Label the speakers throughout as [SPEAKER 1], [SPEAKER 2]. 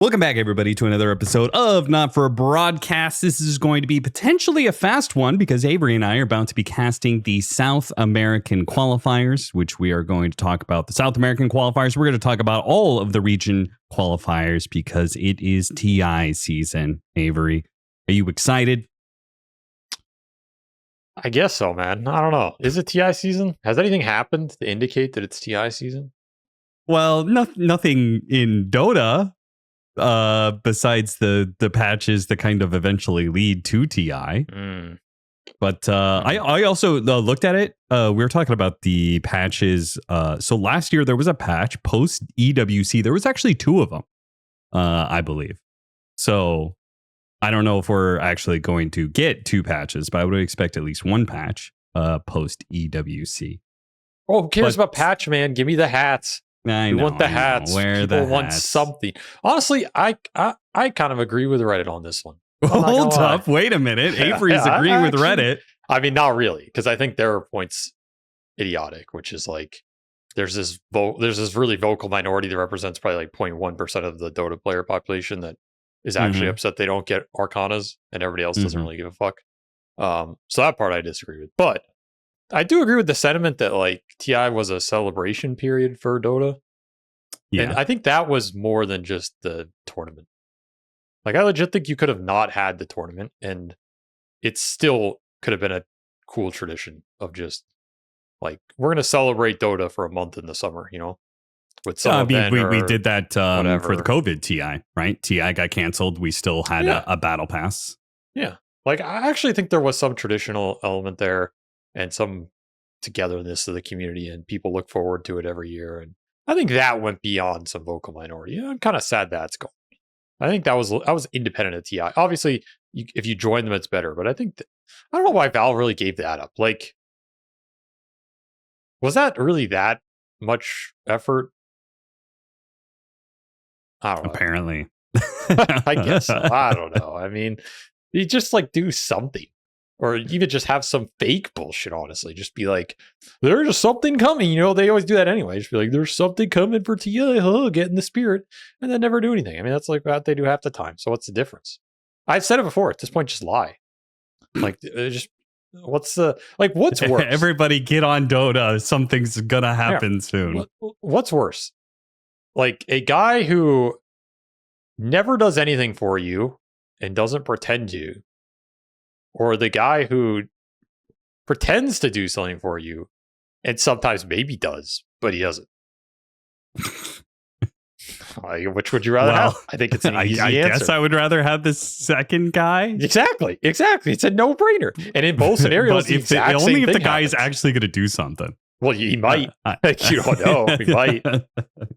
[SPEAKER 1] Welcome back, everybody, to another episode of Not For a Broadcast. This is going to be potentially a fast one because Avery and I are about to be casting the South American qualifiers, which we are going to talk about. The South American qualifiers, we're going to talk about all of the region qualifiers because it is TI season. Avery, are you excited?
[SPEAKER 2] I guess so, man. I don't know. Is it TI season? Has anything happened to indicate that it's TI season?
[SPEAKER 1] Well, nothing in Dota. Besides the patches that kind of eventually lead to TI. But I also looked at it. We were talking about the patches. So last year there was a patch post EWC. There was actually two of them, I believe. So I don't know if we're actually going to get two patches, but I would expect at least one patch post EWC.
[SPEAKER 2] Oh, who cares about patch, man? Give me the hats.
[SPEAKER 1] I
[SPEAKER 2] want the hats. People want something. Honestly, I kind of agree with Reddit on this one.
[SPEAKER 1] Hold up. Wait a minute. Avery's agreeing with Reddit.
[SPEAKER 2] I mean, not really, because I think their point's idiotic, which is like there's this really vocal minority that represents probably like 0.1% of the Dota player population that is actually upset they don't get Arcanas and everybody else doesn't really give a fuck. So that part I disagree with. But I do agree with the sentiment that like TI was a celebration period for Dota. Yeah. And I think that was more than just the tournament. Like I legit think you could have not had the tournament and it still could have been a cool tradition of just like, we're going to celebrate Dota for a month in the summer, you know? With some
[SPEAKER 1] we did that for the COVID TI, right? TI got canceled. We still had a battle pass.
[SPEAKER 2] Yeah. Like I actually think there was some traditional element there. And some togetherness of the community, and people look forward to it every year. And I think that went beyond some vocal minority. I'm kind of sad that's gone. I think that was independent of TI. Obviously, if you join them, it's better. But I think I don't know why Valve really gave that up. Like, was that really that much effort? I don't know.
[SPEAKER 1] Apparently,
[SPEAKER 2] I guess so. I don't know. I mean, you just like do something. Or even just have some fake bullshit, honestly. Just be like, there's something coming. You know, they always do that anyway. Just be like, there's something coming for TI, get in the spirit. And then never do anything. I mean, that's like what they do half the time. So what's the difference? I've said it before. At this point, just lie. Like, what's worse?
[SPEAKER 1] Everybody get on Dota. Something's going to happen soon.
[SPEAKER 2] What's worse? Like a guy who never does anything for you and doesn't pretend to. Or the guy who pretends to do something for you and sometimes maybe does, but he doesn't. Which would you rather have? I think it's an easy answer. I guess
[SPEAKER 1] I would rather have the second guy.
[SPEAKER 2] Exactly. It's a no-brainer. And in both scenarios,
[SPEAKER 1] if the guy is actually going to do something.
[SPEAKER 2] Well, he might. You don't know. He might.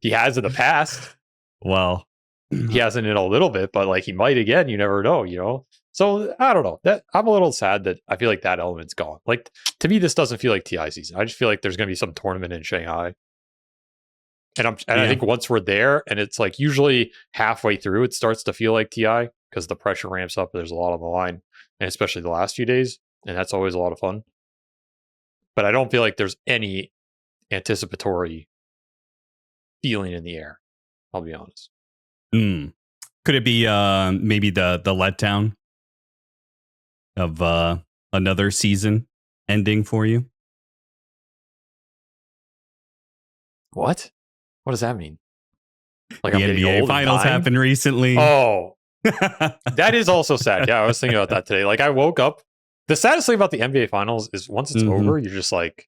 [SPEAKER 2] He has in the past.
[SPEAKER 1] Well,
[SPEAKER 2] he hasn't in a little bit, but like he might again. You never know, you know? So I don't know. That I'm a little sad that I feel like that element's gone. Like to me, this doesn't feel like TI season. I just feel like there's going to be some tournament in Shanghai, and I think once we're there, and it's like usually halfway through, it starts to feel like TI because the pressure ramps up. There's a lot on the line, and especially the last few days, and that's always a lot of fun. But I don't feel like there's any anticipatory feeling in the air. I'll be honest.
[SPEAKER 1] Could it be maybe the letdown of another season ending for you?
[SPEAKER 2] What does that mean? Like
[SPEAKER 1] the NBA finals happened recently.
[SPEAKER 2] Oh, that is also sad. Yeah, I was thinking about that today. Like I woke up. The saddest thing about the NBA finals is once it's over, you're just like,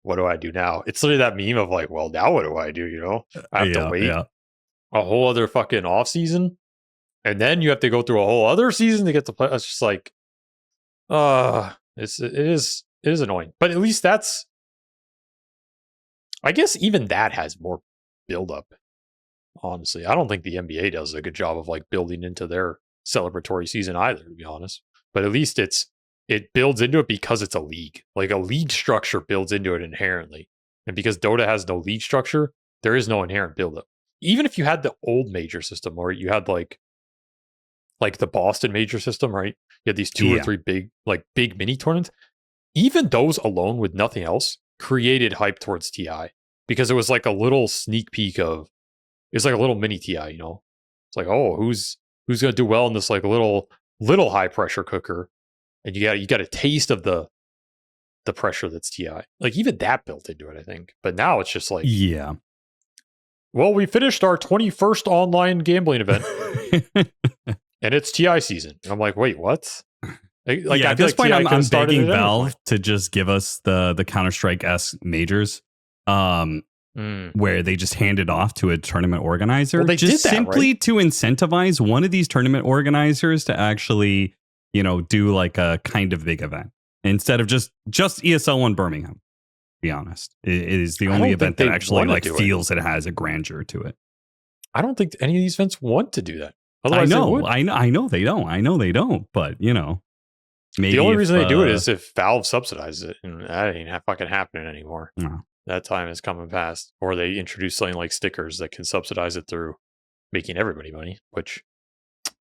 [SPEAKER 2] what do I do now? It's literally that meme of like, well, now what do I do? You know, I have to wait a whole other fucking off season. And then you have to go through a whole other season to get to play. It's just like, it is annoying, but at least that's, I guess even that has more build up. Honestly, I don't think the NBA does a good job of like building into their celebratory season either, to be honest. But at least it builds into it because it's a league. Like a league structure builds into it inherently, and because Dota has no league structure, there is no inherent build up. Even if you had the old major system, or you had like the Boston major system, right? You had these two or three big mini tournaments. Even those alone with nothing else created hype towards TI because it was like a little sneak peek of, it was like a little mini TI, you know? It's like, oh, who's going to do well in this like little high pressure cooker, and you got a taste of the pressure that's TI. Like even that built into it, I think. But now it's just like,
[SPEAKER 1] yeah.
[SPEAKER 2] Well, we finished our 21st online gambling event, and it's TI season. And I'm like, wait, what? Like
[SPEAKER 1] yeah, at this point, I'm begging Valve to just give us the Counter-Strike-esque majors, where they just hand it off to a tournament organizer.
[SPEAKER 2] Well, they
[SPEAKER 1] just
[SPEAKER 2] did that,
[SPEAKER 1] simply
[SPEAKER 2] right?
[SPEAKER 1] to incentivize one of these tournament organizers to actually, do like a kind of big event instead of just ESL One Birmingham. To be honest, it is the only event that actually like feels it has a grandeur to it.
[SPEAKER 2] I don't think any of these events want to do that.
[SPEAKER 1] Otherwise I know they don't. But maybe
[SPEAKER 2] the only reason they do it is if Valve subsidizes it, and that ain't fucking happening anymore.
[SPEAKER 1] No.
[SPEAKER 2] That time is coming past. Or they introduce something like stickers that can subsidize it through making everybody money. Which,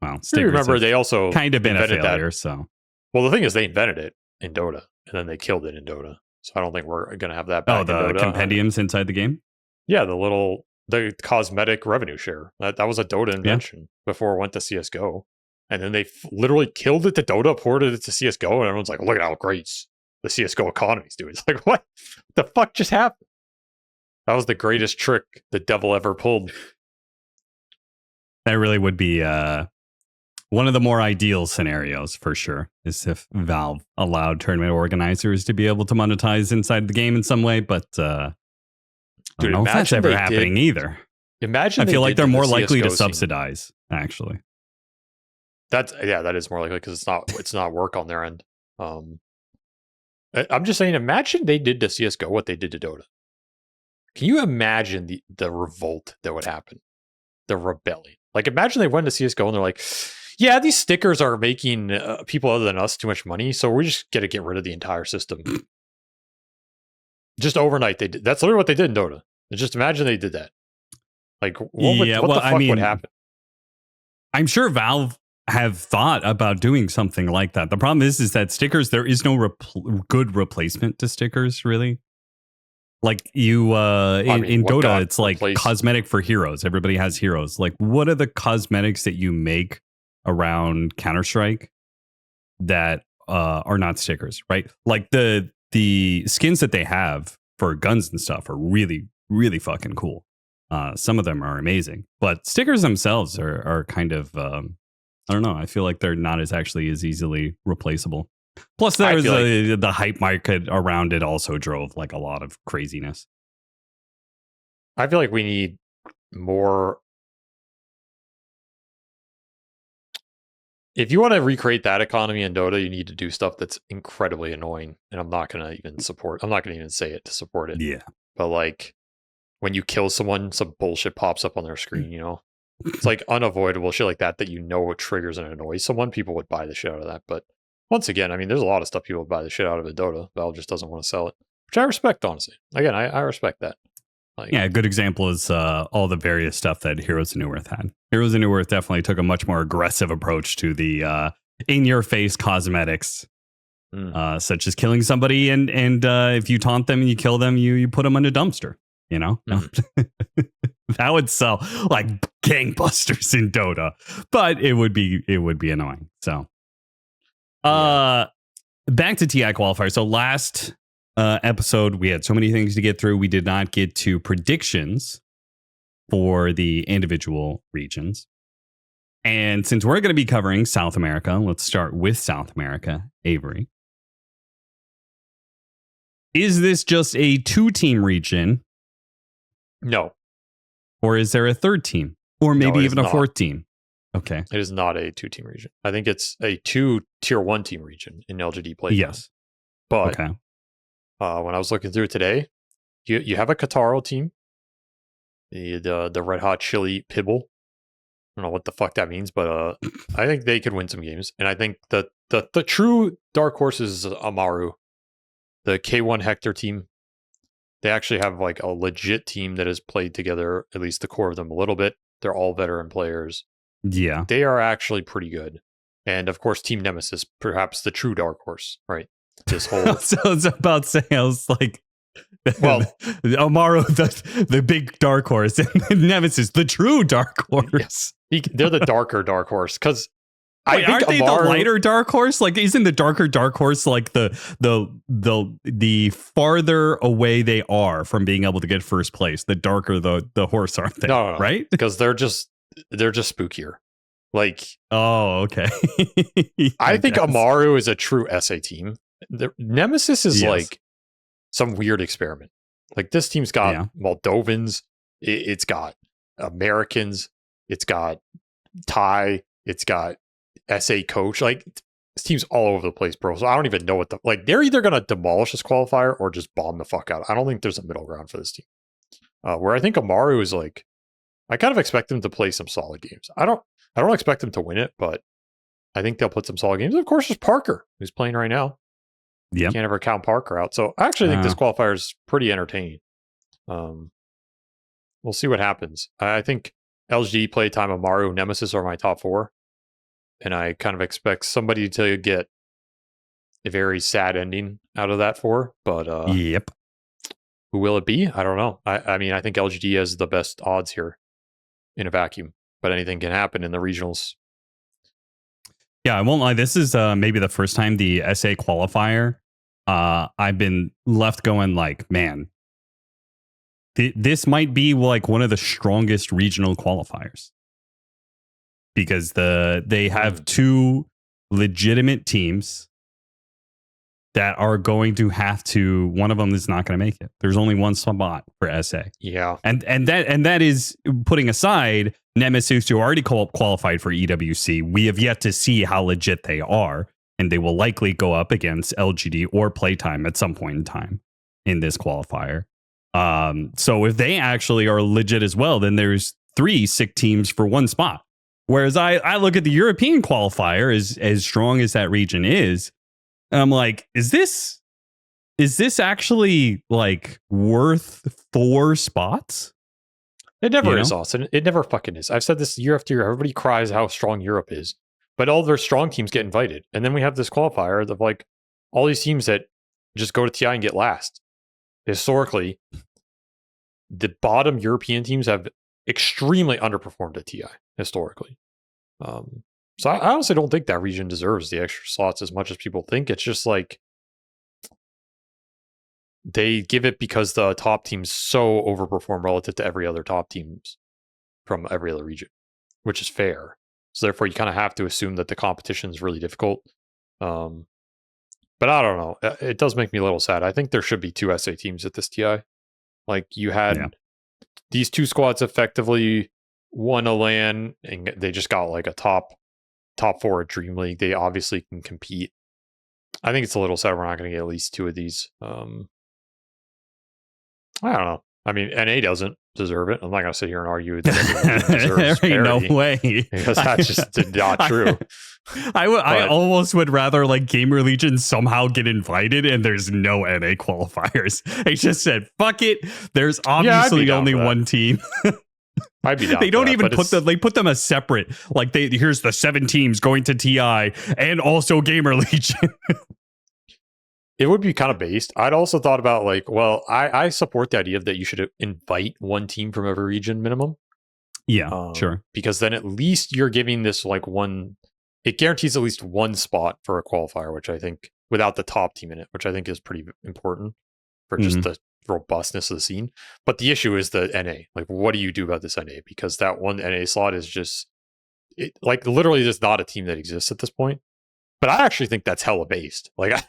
[SPEAKER 1] well,
[SPEAKER 2] remember they also
[SPEAKER 1] kind of been a failure. That. So,
[SPEAKER 2] well, the thing is, they invented it in Dota, and then they killed it in Dota. So I don't think we're going to have that back in Dota.
[SPEAKER 1] The compendiums inside the game?
[SPEAKER 2] Yeah, the cosmetic revenue share. That was a Dota invention before it went to CSGO. And then they literally killed it to Dota, ported it to CSGO, and everyone's like, look at how great the CSGO economy's doing. It's like, what the fuck just happened? That was the greatest trick the devil ever pulled.
[SPEAKER 1] That really would be one of the more ideal scenarios for sure, is if Valve allowed tournament organizers to be able to monetize inside the game in some way, but I don't know if that's ever happening either.
[SPEAKER 2] Imagine
[SPEAKER 1] I feel like they're more likely to subsidize, actually.
[SPEAKER 2] That is more likely because it's not work on their end. I'm just saying, imagine they did to CSGO what they did to Dota. Can you imagine the revolt that would happen? The rebellion. Like imagine they went to CSGO and they're like, yeah, these stickers are making people other than us too much money, so we just got to get rid of the entire system. Just overnight, they did. That's literally what they did in Dota. Just imagine they did that. Like, what the fuck would happen?
[SPEAKER 1] I'm sure Valve have thought about doing something like that. The problem is that stickers, there is no good replacement to stickers, really. Like in Dota, it's like cosmetic for heroes. Everybody has heroes. Like, what are the cosmetics that you make around Counter-Strike that are not stickers, right? Like the skins that they have for guns and stuff are really, really fucking cool. Some of them are amazing, but stickers themselves are kind of, I don't know. I feel like they're not as easily replaceable. Plus, there's the hype market around it also drove like a lot of craziness.
[SPEAKER 2] I feel like we need more. If you want to recreate that economy in Dota, you need to do stuff that's incredibly annoying. And I'm not going to even say it to support it.
[SPEAKER 1] Yeah.
[SPEAKER 2] But like when you kill someone, some bullshit pops up on their screen, It's like unavoidable shit like that what triggers and annoys someone. People would buy the shit out of that. But once again, I mean, there's a lot of stuff people would buy the shit out of in Dota. Valve just doesn't want to sell it, which I respect, honestly. Again, I respect that. Like,
[SPEAKER 1] yeah, a good example is all the various stuff that Heroes of New Earth had. Heroes of New Earth definitely took a much more aggressive approach to the in-your-face cosmetics, such as killing somebody, and if you taunt them and you kill them, you put them in a dumpster.
[SPEAKER 2] Mm-hmm.
[SPEAKER 1] That would sell like gangbusters in Dota, but it would be annoying. So, back to TI qualifier. So last episode, we had so many things to get through. We did not get to predictions for the individual regions. And since we're going to be covering South America, let's start with South America. Avery, is this just a 2-team region?
[SPEAKER 2] No.
[SPEAKER 1] Or is there a third team? Or maybe even a fourth team? Okay.
[SPEAKER 2] It is not a 2-team region. I think it's a 2 tier 1 team region in LGD Playtime.
[SPEAKER 1] Yes.
[SPEAKER 2] But when I was looking through it today, you have a Kataro team. The Red Hot Chili Pibble. I don't know what the fuck that means, but I think they could win some games. And I think the true dark horse is Amaru. The K1 Hector team. They actually have like a legit team that has played together, at least the core of them a little bit. They're all veteran players.
[SPEAKER 1] Yeah.
[SPEAKER 2] They are actually pretty good. And of course, Team Nemesis, perhaps the true dark horse, right? This whole...
[SPEAKER 1] So it's about saying, I was like,
[SPEAKER 2] well,
[SPEAKER 1] Amaru, the big dark horse, and Nemesis, the true dark horse.
[SPEAKER 2] They're the darker dark horse because I think
[SPEAKER 1] aren't they
[SPEAKER 2] Amaru,
[SPEAKER 1] the lighter dark horse? Like, isn't the darker dark horse like the farther away they are from being able to get first place, the darker the horse, aren't they?
[SPEAKER 2] No,
[SPEAKER 1] right?
[SPEAKER 2] Because they're just spookier. Like,
[SPEAKER 1] oh, okay.
[SPEAKER 2] I think Amaru is a true SA team. The Nemesis is like some weird experiment. Like, this team's got Moldovans, it's got Americans, it's got Thai, it's got SA coach. Like, this team's all over the place, bro. So I don't even know what they're either gonna demolish this qualifier or just bomb the fuck out. I don't think there's a middle ground for this team. Where I think Amaru is like, I kind of expect them to play some solid games. I don't expect them to win it, but I think they'll put some solid games. Of course, there's Parker, who's playing right now.
[SPEAKER 1] Yeah,
[SPEAKER 2] can't ever count Parker out. So I actually think this qualifier is pretty entertaining. We'll see what happens. I think LGD, Playtime, Amaru, Nemesis are my top 4. And I kind of expect somebody to get a very sad ending out of that 4. But who will it be? I don't know. I mean, I think LGD has the best odds here in a vacuum. But anything can happen in the regionals.
[SPEAKER 1] Yeah, I won't lie. This is maybe the first time the SA qualifier I've been left going like, man, this might be like one of the strongest regional qualifiers. Because they have 2 legitimate teams that are going to have to. One of them is not going to make it. There's only one spot for SA.
[SPEAKER 2] Yeah,
[SPEAKER 1] and that is putting aside Nemesis, who already qualified for EWC. We have yet to see how legit they are, and they will likely go up against LGD or Playtime at some point in time in this qualifier. So if they actually are legit as well, then there's 3 sick teams for 1 spot. Whereas I look at the European qualifier as strong as that region is, and I'm like, is this actually like worth 4 spots?
[SPEAKER 2] It never is, Austin. It never fucking is. I've said this year after year. Everybody cries how strong Europe is, but all their strong teams get invited, and then we have this qualifier of like all these teams that just go to TI and get last. Historically, the bottom European teams have extremely underperformed at TI historically. So I honestly don't think that region deserves the extra slots as much as people think. It's just like they give it because the top teams so overperform relative to every other top teams from every other region, which is fair. So therefore, you kind of have to assume that the competition is really difficult. But I don't know. It does make me a little sad. I think there should be 2 SA teams at this TI. Like, you had these 2 squads effectively won a LAN, and they just got like a top 4 at Dream League. They obviously can compete. I think it's a little sad we're not going to get at least 2 of these. I don't know. I mean, NA doesn't deserve it. I'm not going to sit here and argue that
[SPEAKER 1] there ain't no way,
[SPEAKER 2] because that's just not true.
[SPEAKER 1] I almost would rather like GamerLegion somehow get invited and there's no NA qualifiers. They just said, fuck it. There's obviously only one team.
[SPEAKER 2] I'd be down.
[SPEAKER 1] They don't even put them. They put them as separate. Like, here's the 7 teams going to TI and also GamerLegion.
[SPEAKER 2] It would be kind of based. I'd also thought about like, well, I support the idea that you should invite 1 team from every region minimum.
[SPEAKER 1] Yeah, sure.
[SPEAKER 2] Because then at least you're giving this like it guarantees at least 1 spot for a qualifier, which I think, without the top team in it, which I think is pretty important for just the robustness of the scene. But the issue is the NA. Like, what do you do about this NA? Because that 1 NA slot is just, like, literally there's not a team that exists at this point. But I actually think that's hella based. Like,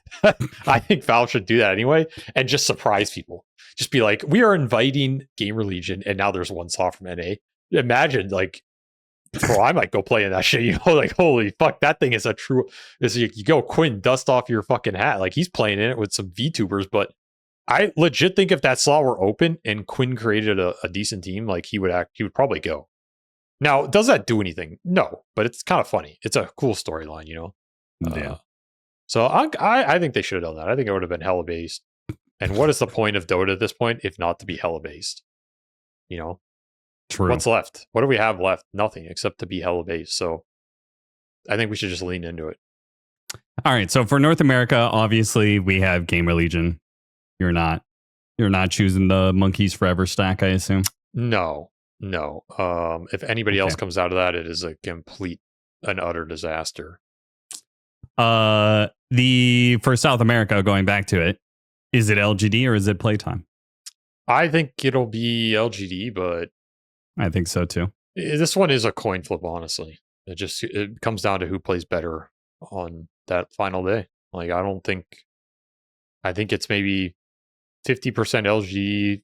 [SPEAKER 2] I think Valve should do that anyway and just surprise people. Just be like, we are inviting GamerLegion, and now there's 1 slot from NA. Imagine, like, bro, I might go play in that shit. You know, like, holy fuck, that thing is a true. You go, Quinn, dust off your fucking hat. Like, he's playing in it with some VTubers, but I legit think if that slot were open and Quinn created a decent team, like, he would probably go. Now, does that do anything? No, but it's kind of funny. It's a cool storyline, you know.
[SPEAKER 1] Yeah.
[SPEAKER 2] So I think they should have done that. I think it would have been hella based. And what is the point of Dota at this point if not to be hella based? You know,
[SPEAKER 1] true.
[SPEAKER 2] What's left? What do we have left? Nothing except to be hella based. So I think we should just lean into it.
[SPEAKER 1] All right. So for North America, obviously we have GamerLegion. You're not choosing the Monkeys Forever stack, I assume.
[SPEAKER 2] No. No. If anybody else comes out of that, it is a complete and utter disaster.
[SPEAKER 1] For South America, going back to it, is it LGD or is it Playtime?
[SPEAKER 2] I think it'll be LGD, but
[SPEAKER 1] I think so too.
[SPEAKER 2] This one is a coin flip, honestly. It comes down to who plays better on that final day. Like, I think it's maybe 50% LGD,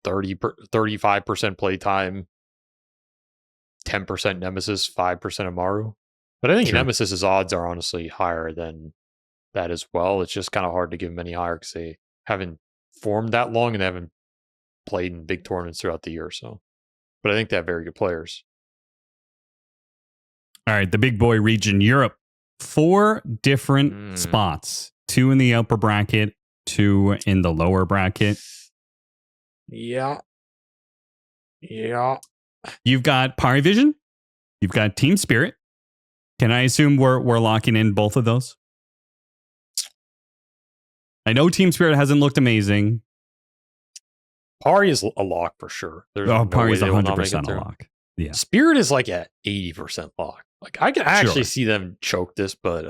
[SPEAKER 2] 35% Playtime, 10% Nemesis, 5% Amaru. But I think Nemesis's odds are honestly higher than that as well. It's just kind of hard to give them any higher because they haven't formed that long and they haven't played in big tournaments throughout the year. So, but I think they have very good players.
[SPEAKER 1] All right, the big boy region, Europe. 4 different spots. 2 in the upper bracket, 2 in the lower bracket.
[SPEAKER 2] Yeah.
[SPEAKER 1] You've got Parivision. You've got Team Spirit. Can I assume we're locking in both of those? I know Team Spirit hasn't looked amazing.
[SPEAKER 2] Pari is a lock for sure.
[SPEAKER 1] Pari is 100% a lock. Yeah.
[SPEAKER 2] Spirit is like at 80% lock. Like I can actually see them choke this, but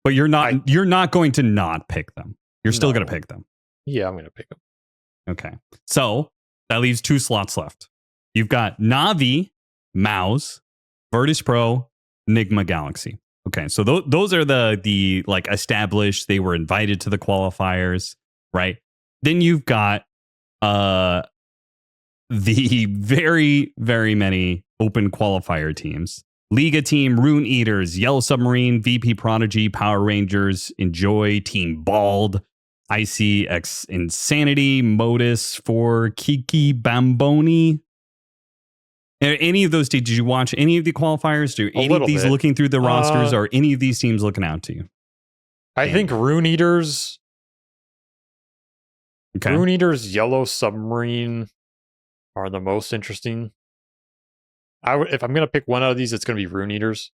[SPEAKER 1] you're not going to not pick them. You're still going to pick them.
[SPEAKER 2] Yeah, I'm going to pick them.
[SPEAKER 1] Okay. So that leaves 2 slots left. You've got Navi, Mouse, Virtus Pro, Nigma Galaxy. Okay, so those are the like established. They were invited to the qualifiers, right? Then you've got the very, very many open qualifier teams. Liga Team, Rune Eaters, Yellow Submarine, VP Prodigy, Power Rangers, Enjoy, Team Bald, ICX Insanity, Modus for Kiki Bamboni. Any of those, did you watch any of the qualifiers? Do any of these looking through the rosters, or any of these teams looking out to you?
[SPEAKER 2] I think Rune Eaters, Yellow Submarine are the most interesting. If I'm going to pick one out of these, it's going to be Rune Eaters.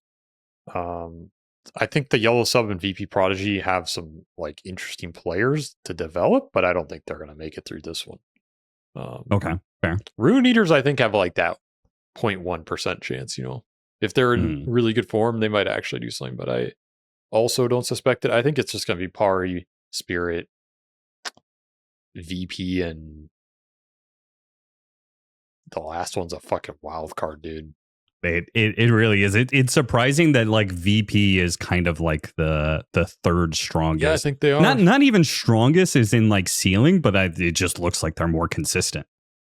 [SPEAKER 2] I think the Yellow Sub and VP Prodigy have some like interesting players to develop, but I don't think they're going to make it through this one.
[SPEAKER 1] Okay, fair.
[SPEAKER 2] Rune Eaters, I think, have like that 0.1% chance, if they're in really good form, they might actually do something, but I also don't suspect it. I think it's just going to be Pari, Spirit, VP, and the last one's a fucking wild card, dude.
[SPEAKER 1] It really is. It's surprising that like VP is kind of like the third strongest.
[SPEAKER 2] Yeah, I think they are.
[SPEAKER 1] Not even strongest is in like ceiling, but it just looks like they're more consistent.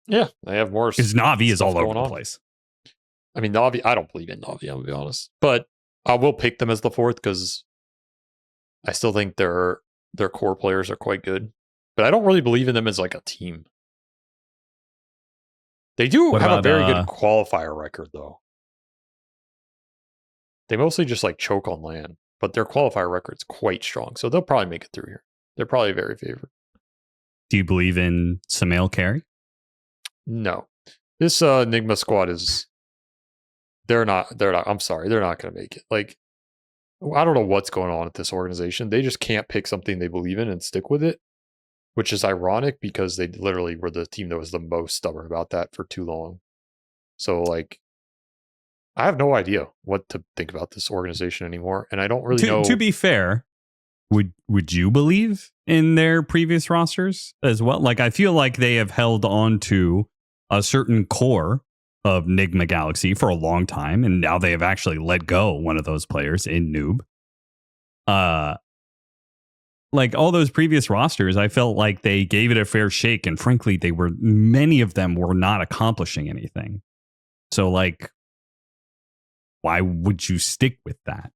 [SPEAKER 2] Yeah, they have more.
[SPEAKER 1] Because Navi is all over the place.
[SPEAKER 2] I mean, Navi, I don't believe in Navi, I'm going to be honest. But I will pick them as the 4th because I still think their core players are quite good. But I don't really believe in them as like a team. They do have a very good qualifier record, though. They mostly just like choke on LAN, but their qualifier record's quite strong. So they'll probably make it through here. They're probably very favored.
[SPEAKER 1] Do you believe in Samael carry?
[SPEAKER 2] No. This Nigma squad is... They're not, I'm sorry, they're not going to make it. Like, I don't know what's going on at this organization. They just can't pick something they believe in and stick with it, which is ironic because they literally were the team that was the most stubborn about that for too long. So, like, I have no idea what to think about this organization anymore, and I don't really know.
[SPEAKER 1] To be fair, would you believe in their previous rosters as well? Like, I feel like they have held on to a certain core of Nigma Galaxy for a long time, and now they have actually let go one of those players in Noob. Like all those previous rosters, I felt like they gave it a fair shake, and frankly, many of them were not accomplishing anything. So, like, why would you stick with that?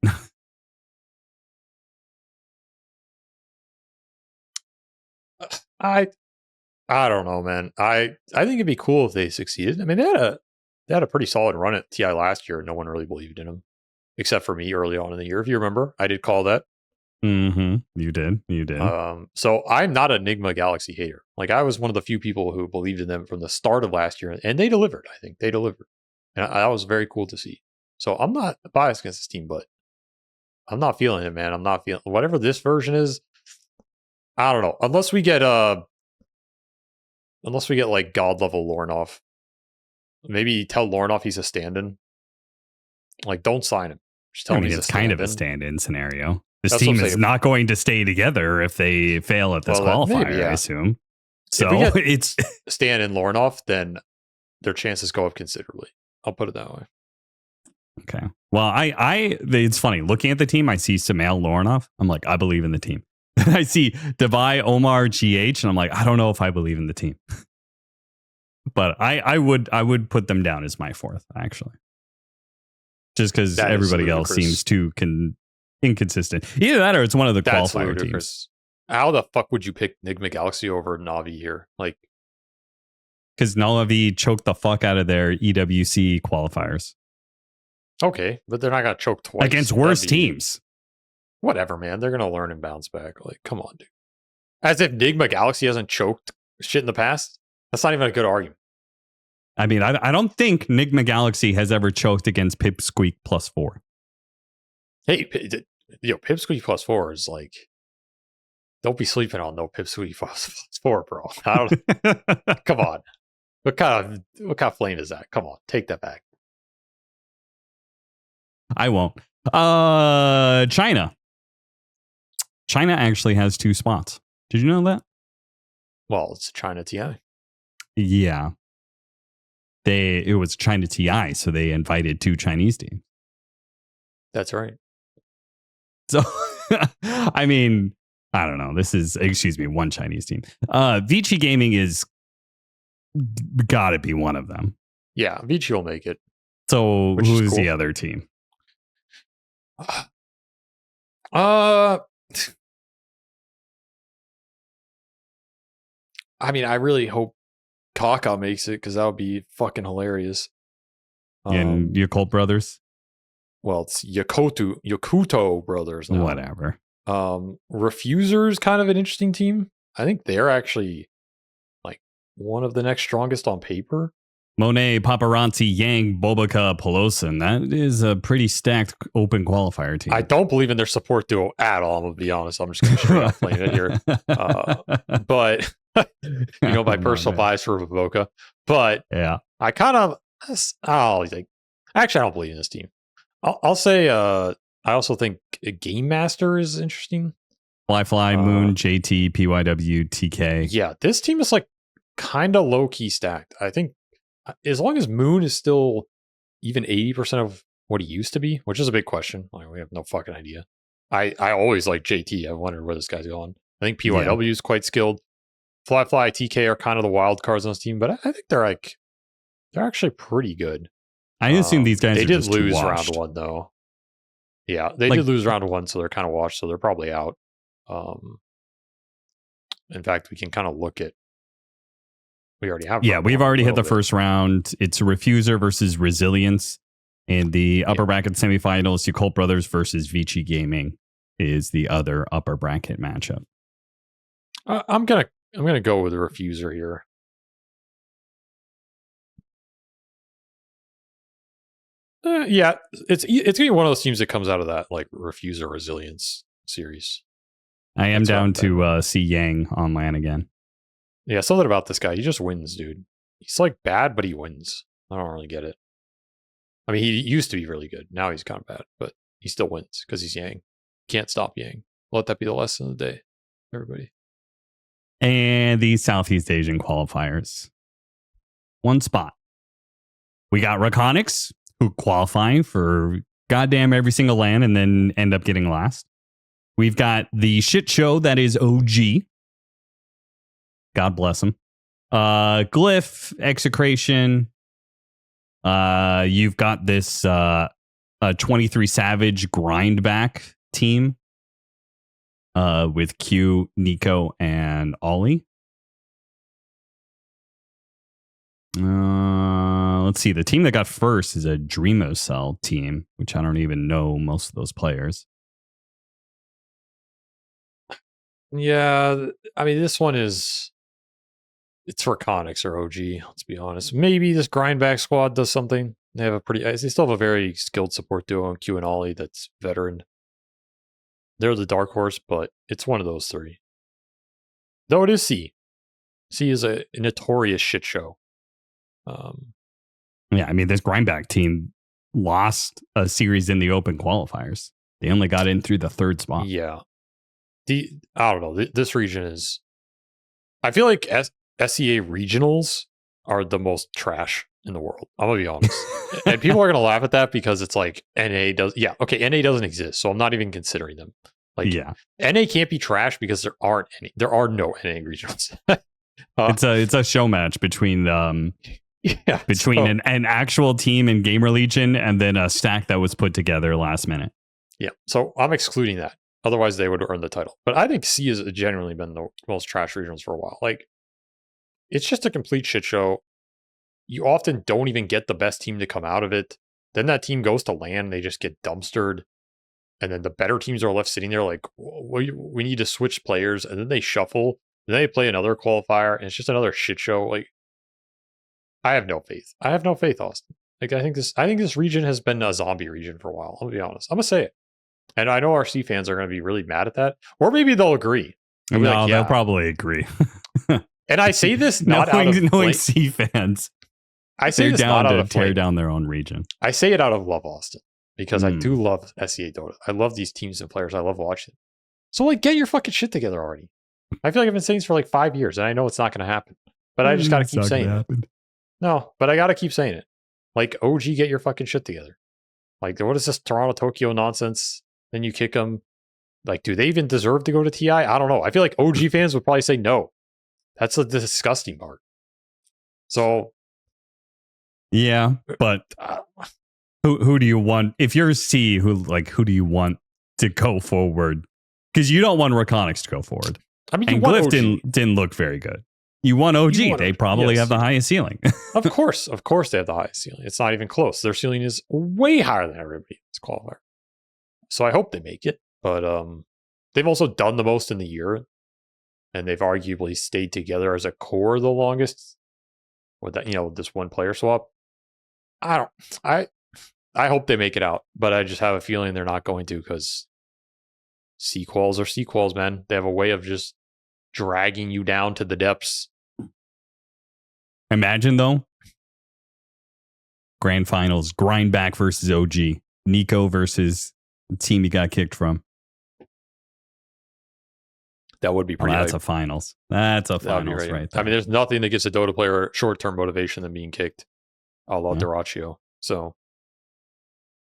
[SPEAKER 2] I don't know, man. I think it'd be cool if they succeeded. I mean, they had a pretty solid run at TI last year. No one really believed in them, except for me early on in the year. If you remember, I did call that.
[SPEAKER 1] Mm-hmm. You did.
[SPEAKER 2] So I'm not a Nigma Galaxy hater. Like, I was one of the few people who believed in them from the start of last year, and they delivered. I think they delivered, and that was very cool to see. So I'm not biased against this team, but I'm not feeling it, man. I'm not feeling whatever this version is. I don't know. Unless we get like God level Lornoff, Maybe tell Lornoff he's a stand-in. Like, don't sign him. Just tell him he's
[SPEAKER 1] it's kind of a stand-in scenario. This team is not going to stay together if they fail at this qualifier, maybe, I assume. So it's
[SPEAKER 2] stand-in Lornoff, then their chances go up considerably. I'll put it that way.
[SPEAKER 1] Okay. Well, it's funny. Looking at the team, I see Samael Lornoff. I'm like, I believe in the team. I see Devai, Omar, GH, and I'm like, I don't know if I believe in the team. But I would put them down as my fourth, actually. Just because everybody else seems too inconsistent. Either that or it's one of the qualifier teams.
[SPEAKER 2] How the fuck would you pick Nigma Galaxy over Na'Vi here? Like,
[SPEAKER 1] because Na'Vi choked the fuck out of their EWC qualifiers.
[SPEAKER 2] Okay, but they're not gonna choke twice
[SPEAKER 1] against worse teams.
[SPEAKER 2] Whatever, man. They're gonna learn and bounce back. Like, come on, dude. As if Nigma Galaxy hasn't choked shit in the past. That's not even a good argument.
[SPEAKER 1] I mean, I don't think Nigma Galaxy has ever choked against Pipsqueak +4.
[SPEAKER 2] Hey, Pipsqueak +4 is like, don't be sleeping on no Pipsqueak +4, bro. Come on. What kind of flame is that? Come on, take that back.
[SPEAKER 1] I won't. China. China actually has 2 spots. Did you know that?
[SPEAKER 2] Well, it's China TI.
[SPEAKER 1] Yeah. It was China TI, so they invited 2 Chinese teams.
[SPEAKER 2] That's right.
[SPEAKER 1] So, I mean, I don't know. One Chinese team. Vici Gaming is gotta be one of them.
[SPEAKER 2] Yeah, Vici will make it.
[SPEAKER 1] So who's the other team?
[SPEAKER 2] I mean, I really hope Kaka makes it because that would be fucking hilarious.
[SPEAKER 1] And Yakult brothers?
[SPEAKER 2] Well, it's Yakutou brothers now.
[SPEAKER 1] Whatever.
[SPEAKER 2] Refuser's kind of an interesting team. I think they're actually like one of the next strongest on paper.
[SPEAKER 1] Monet, Paparazzi, Yang, Bobica, Pelosin. That is a pretty stacked open qualifier team.
[SPEAKER 2] I don't believe in their support duo at all. I'm going to be honest. I'm just going to straight up playing it here. But, my personal bias for Bobica. But
[SPEAKER 1] yeah,
[SPEAKER 2] I kind of, actually, I don't believe in this team. I'll say, I also think a Game Master is interesting.
[SPEAKER 1] Fly, Moon, JT, PYW, TK.
[SPEAKER 2] Yeah, this team is like kind of low key stacked. I think as long as Moon is still even 80% of what he used to be, which is a big question. Like, we have no fucking idea. I always like JT. I wonder where this guy's going. I think PYW is quite skilled. Fly, TK are kind of the wild cards on this team, but I think they're actually pretty good.
[SPEAKER 1] I assume these guys
[SPEAKER 2] they
[SPEAKER 1] are
[SPEAKER 2] did
[SPEAKER 1] just
[SPEAKER 2] lose
[SPEAKER 1] washed.
[SPEAKER 2] round 1 though. Yeah, they did lose round 1, so they're kind of washed, so they're probably out. In fact, we can kind of look at. We already have.
[SPEAKER 1] Yeah, we've already hit the first round. It's Refuser versus Resilience. In the upper bracket semifinals, Yakult Brothers versus Vici Gaming is the other upper bracket matchup.
[SPEAKER 2] I'm gonna go with the Refuser here. Yeah, it's gonna be one of those teams that comes out of that like Refuser Resilience series.
[SPEAKER 1] I am down to see Yang on LAN again.
[SPEAKER 2] Yeah, something about this guy. He just wins, dude. He's like bad, but he wins. I don't really get it. I mean, he used to be really good. Now he's kind of bad, but he still wins because he's Yang. Can't stop Yang. Let that be the lesson of the day, everybody.
[SPEAKER 1] And the Southeast Asian qualifiers. 1 spot. We got REKONIX, who qualifying for goddamn every single LAN and then end up getting last. We've got the shit show that is OG. God bless him. Glyph, Execration. You've got this 23 Savage grindback team with Q, Nico, and Ollie. Let's see. The team that got first is a Dreamocell team, which I don't even know most of those players.
[SPEAKER 2] Yeah, I mean, this one it's REKONIX or OG, let's be honest. Maybe this grindback squad does something. They still have a very skilled support duo in Q and Ollie that's veteran. They're the dark horse, but it's one of those 3. Though it is C. C is a notorious shit show.
[SPEAKER 1] Yeah, I mean, this Grindback team lost a series in the open qualifiers. They only got in through the third spot.
[SPEAKER 2] Yeah. I don't know. This region is... I feel like SEA regionals are the most trash in the world. I'm going to be honest. And people are going to laugh at that because it's like NA does... Yeah, okay, NA doesn't exist, so I'm not even considering them. Like,
[SPEAKER 1] yeah.
[SPEAKER 2] NA can't be trash because there are no NA regionals.
[SPEAKER 1] It's a show match between an actual team in GamerLegion and then a stack that was put together last minute.
[SPEAKER 2] Yeah, so I'm excluding that. Otherwise, they would earn the title. But I think C has generally been the most trash regionals for a while. Like, it's just a complete shit show. You often don't even get the best team to come out of it. Then that team goes to LAN, they just get dumpstered. And then the better teams are left sitting there like, we need to switch players. And then they shuffle. Then they play another qualifier. And it's just another shit show. Like, I have no faith. I have no faith, Austin. Like, I think this region has been a zombie region for a while. I'm going to be honest. I'm going to say it. And I know our C fans are going to be really mad at that. Or maybe they'll agree.
[SPEAKER 1] They'll probably agree.
[SPEAKER 2] And I say this not
[SPEAKER 1] knowing C fans.
[SPEAKER 2] I say this
[SPEAKER 1] down
[SPEAKER 2] not
[SPEAKER 1] to
[SPEAKER 2] out of
[SPEAKER 1] tear down their own region.
[SPEAKER 2] I say it out of love, Austin, because I do love SEA Dota. I love these teams and players. I love watching. So, like, get your fucking shit together already. I feel like I've been saying this for like 5 years, and I know it's not going to happen. But I just got to keep saying it. No, but I got to keep saying it. Like, OG, get your fucking shit together. Like, what is this Toronto, Tokyo nonsense? Then you kick them. Like, do they even deserve to go to TI? I don't know. I feel like OG fans would probably say no. That's the disgusting part. So,
[SPEAKER 1] yeah, but who do you want? If you're C, who do you want to go forward? Because you don't want REKONIX to go forward.
[SPEAKER 2] I mean,
[SPEAKER 1] and Glyph didn't look very good. You want OG. They probably have the highest ceiling.
[SPEAKER 2] Of course they have the highest ceiling. It's not even close. Their ceiling is way higher than everybody. It's qualifier. So I hope they make it. But they've also done the most in the year. And they've arguably stayed together as a core the longest with that, this one player swap. I hope they make it out, but I just have a feeling they're not going to because sequels are sequels, man. They have a way of just dragging you down to the depths.
[SPEAKER 1] Imagine though, grand finals, Grindback versus OG, Nico versus the team you got kicked from.
[SPEAKER 2] That would be pretty.
[SPEAKER 1] That's a finals. That's a finals right there.
[SPEAKER 2] I mean, there's nothing that gives a Dota player short-term motivation than being kicked, a la Duraccio. So,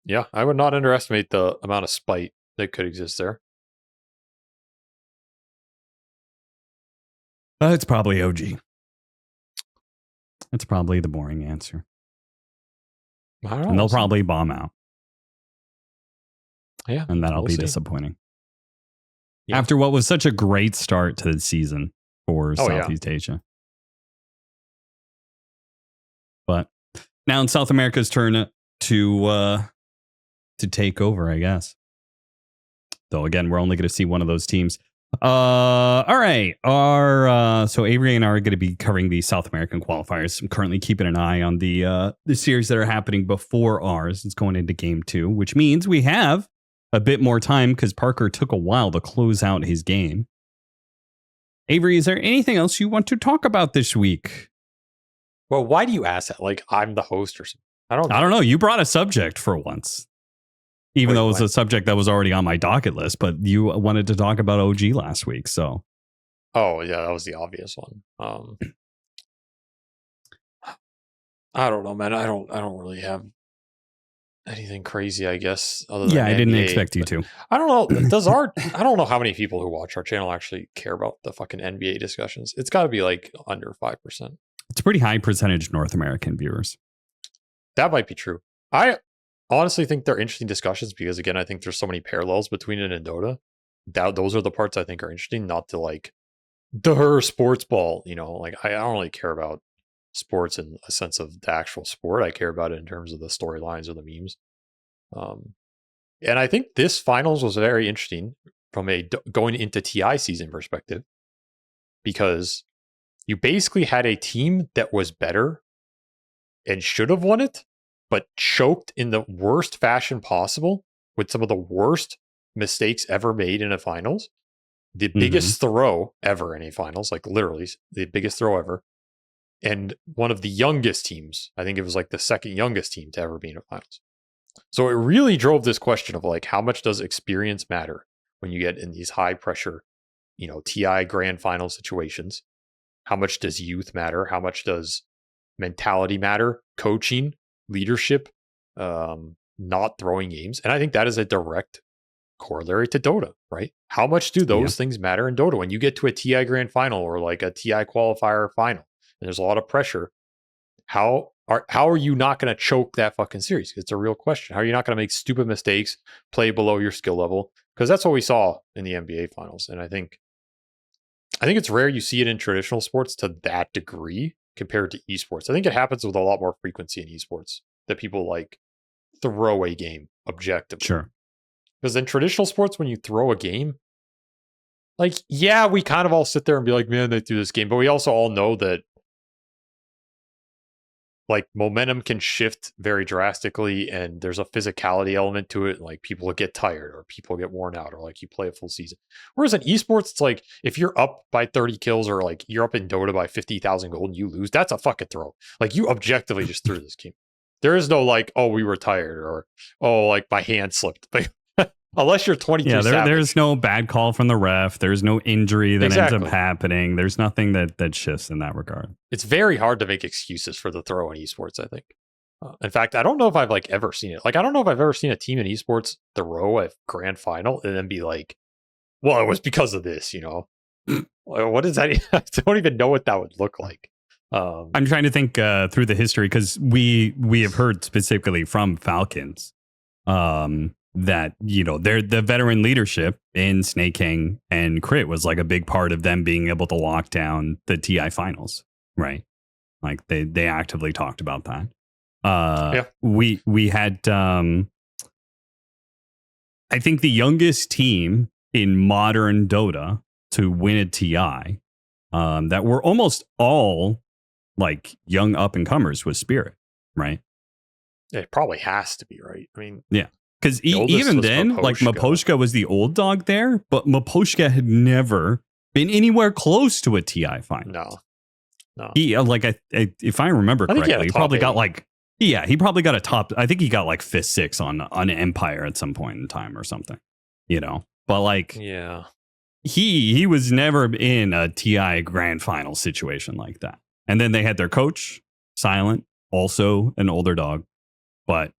[SPEAKER 2] yeah, I would not underestimate the amount of spite that could exist there.
[SPEAKER 1] It's probably OG. It's probably the boring answer. And they'll probably bomb out.
[SPEAKER 2] Yeah.
[SPEAKER 1] And that'll be disappointing. Yeah. After what was such a great start to the season for Southeast Asia. But now in South America's turn to take over, I guess. Though again, we're only going to see one of those teams. All right. So Avery and I are going to be covering the South American qualifiers. I'm currently keeping an eye on the series that are happening before ours. It's going into game 2, which means we have a bit more time because Parker took a while to close out his game. Avery, is there anything else you want to talk about this week?
[SPEAKER 2] Well, why do you ask that? Like I'm the host or something? I
[SPEAKER 1] don't know. You brought a subject for once. Though it was a subject that was already on my docket list, but you wanted to talk about OG last week, so.
[SPEAKER 2] Oh, yeah, that was the obvious one. I don't know, man. I don't really have anything crazy, I guess. Other than
[SPEAKER 1] I didn't expect you to.
[SPEAKER 2] I don't know. I don't know how many people who watch our channel actually care about the fucking NBA discussions. It's got to be like under 5%.
[SPEAKER 1] It's a pretty high percentage North American viewers.
[SPEAKER 2] That might be true. I honestly think they're interesting discussions because, again, I think there's so many parallels between it and Dota. Those are the parts I think are interesting, not to like the sports ball. Like I don't really care about sports in a sense of the actual sport. I care about it in terms of the storylines or the memes. And I think this finals was very interesting from a going into TI season perspective because you basically had a team that was better and should have won it, but choked in the worst fashion possible with some of the worst mistakes ever made in a finals. The biggest throw ever in a finals, like literally the biggest throw ever. and one of the youngest teams. I think it was like the second youngest team to ever be in a finals. So it really drove this question of like, how much does experience matter when you get in these high pressure, TI grand final situations? How much does youth matter? How much does mentality matter? Coaching, leadership, not throwing games. And I think that is a direct corollary to Dota, right? How much do those things matter in Dota? When you get to a TI grand final or like a TI qualifier final, and there's a lot of pressure, how are you not going to choke that fucking series? It's a real question. How are you not going to make stupid mistakes, play below your skill level? Because that's what we saw in the NBA finals. And I think it's rare you see it in traditional sports to that degree compared to esports. I think it happens with a lot more frequency in esports that people like throw a game objectively.
[SPEAKER 1] Sure.
[SPEAKER 2] Because in traditional sports, when you throw a game, like, yeah, we kind of all sit there and be like, man, they threw this game. But we also all know that like momentum can shift very drastically and there's a physicality element to it. Like people get tired or people get worn out or like you play a full season. Whereas in esports, it's like if you're up by 30 kills or like you're up in Dota by 50,000 gold and you lose, that's a fucking throw. Like you objectively just threw this game. There is no like, oh, we were tired or, oh, like my hand slipped. Unless you're 23
[SPEAKER 1] there's no bad call from the ref. There's no injury that ends up happening. There's nothing that shifts in that regard.
[SPEAKER 2] It's very hard to make excuses for the throw in esports, I think. In fact, I don't know if I've like ever seen it. Like, I don't know if I've ever seen a team in esports throw a grand final and then be like, well, it was because of this, What is that? I don't even know what that would look like.
[SPEAKER 1] I'm trying to think through the history because we have heard specifically from Falcons that the veteran leadership in Snake King and Crit was like a big part of them being able to lock down the TI finals, right? Like they actively talked about that. We had I think the youngest team in modern Dota to win a TI that were almost all like young up and comers was Spirit, right?
[SPEAKER 2] It probably has to be, right? I mean,
[SPEAKER 1] yeah. Because even then, like Maposhka was the old dog there, but Maposhka had never been anywhere close to a TI final.
[SPEAKER 2] No.
[SPEAKER 1] He if I remember correctly, he probably got he probably got a top. I think he got like 5th, 6th on Empire at some point in time or something. But like he was never in a TI grand final situation like that. And then they had their coach, Silent, also an older dog, but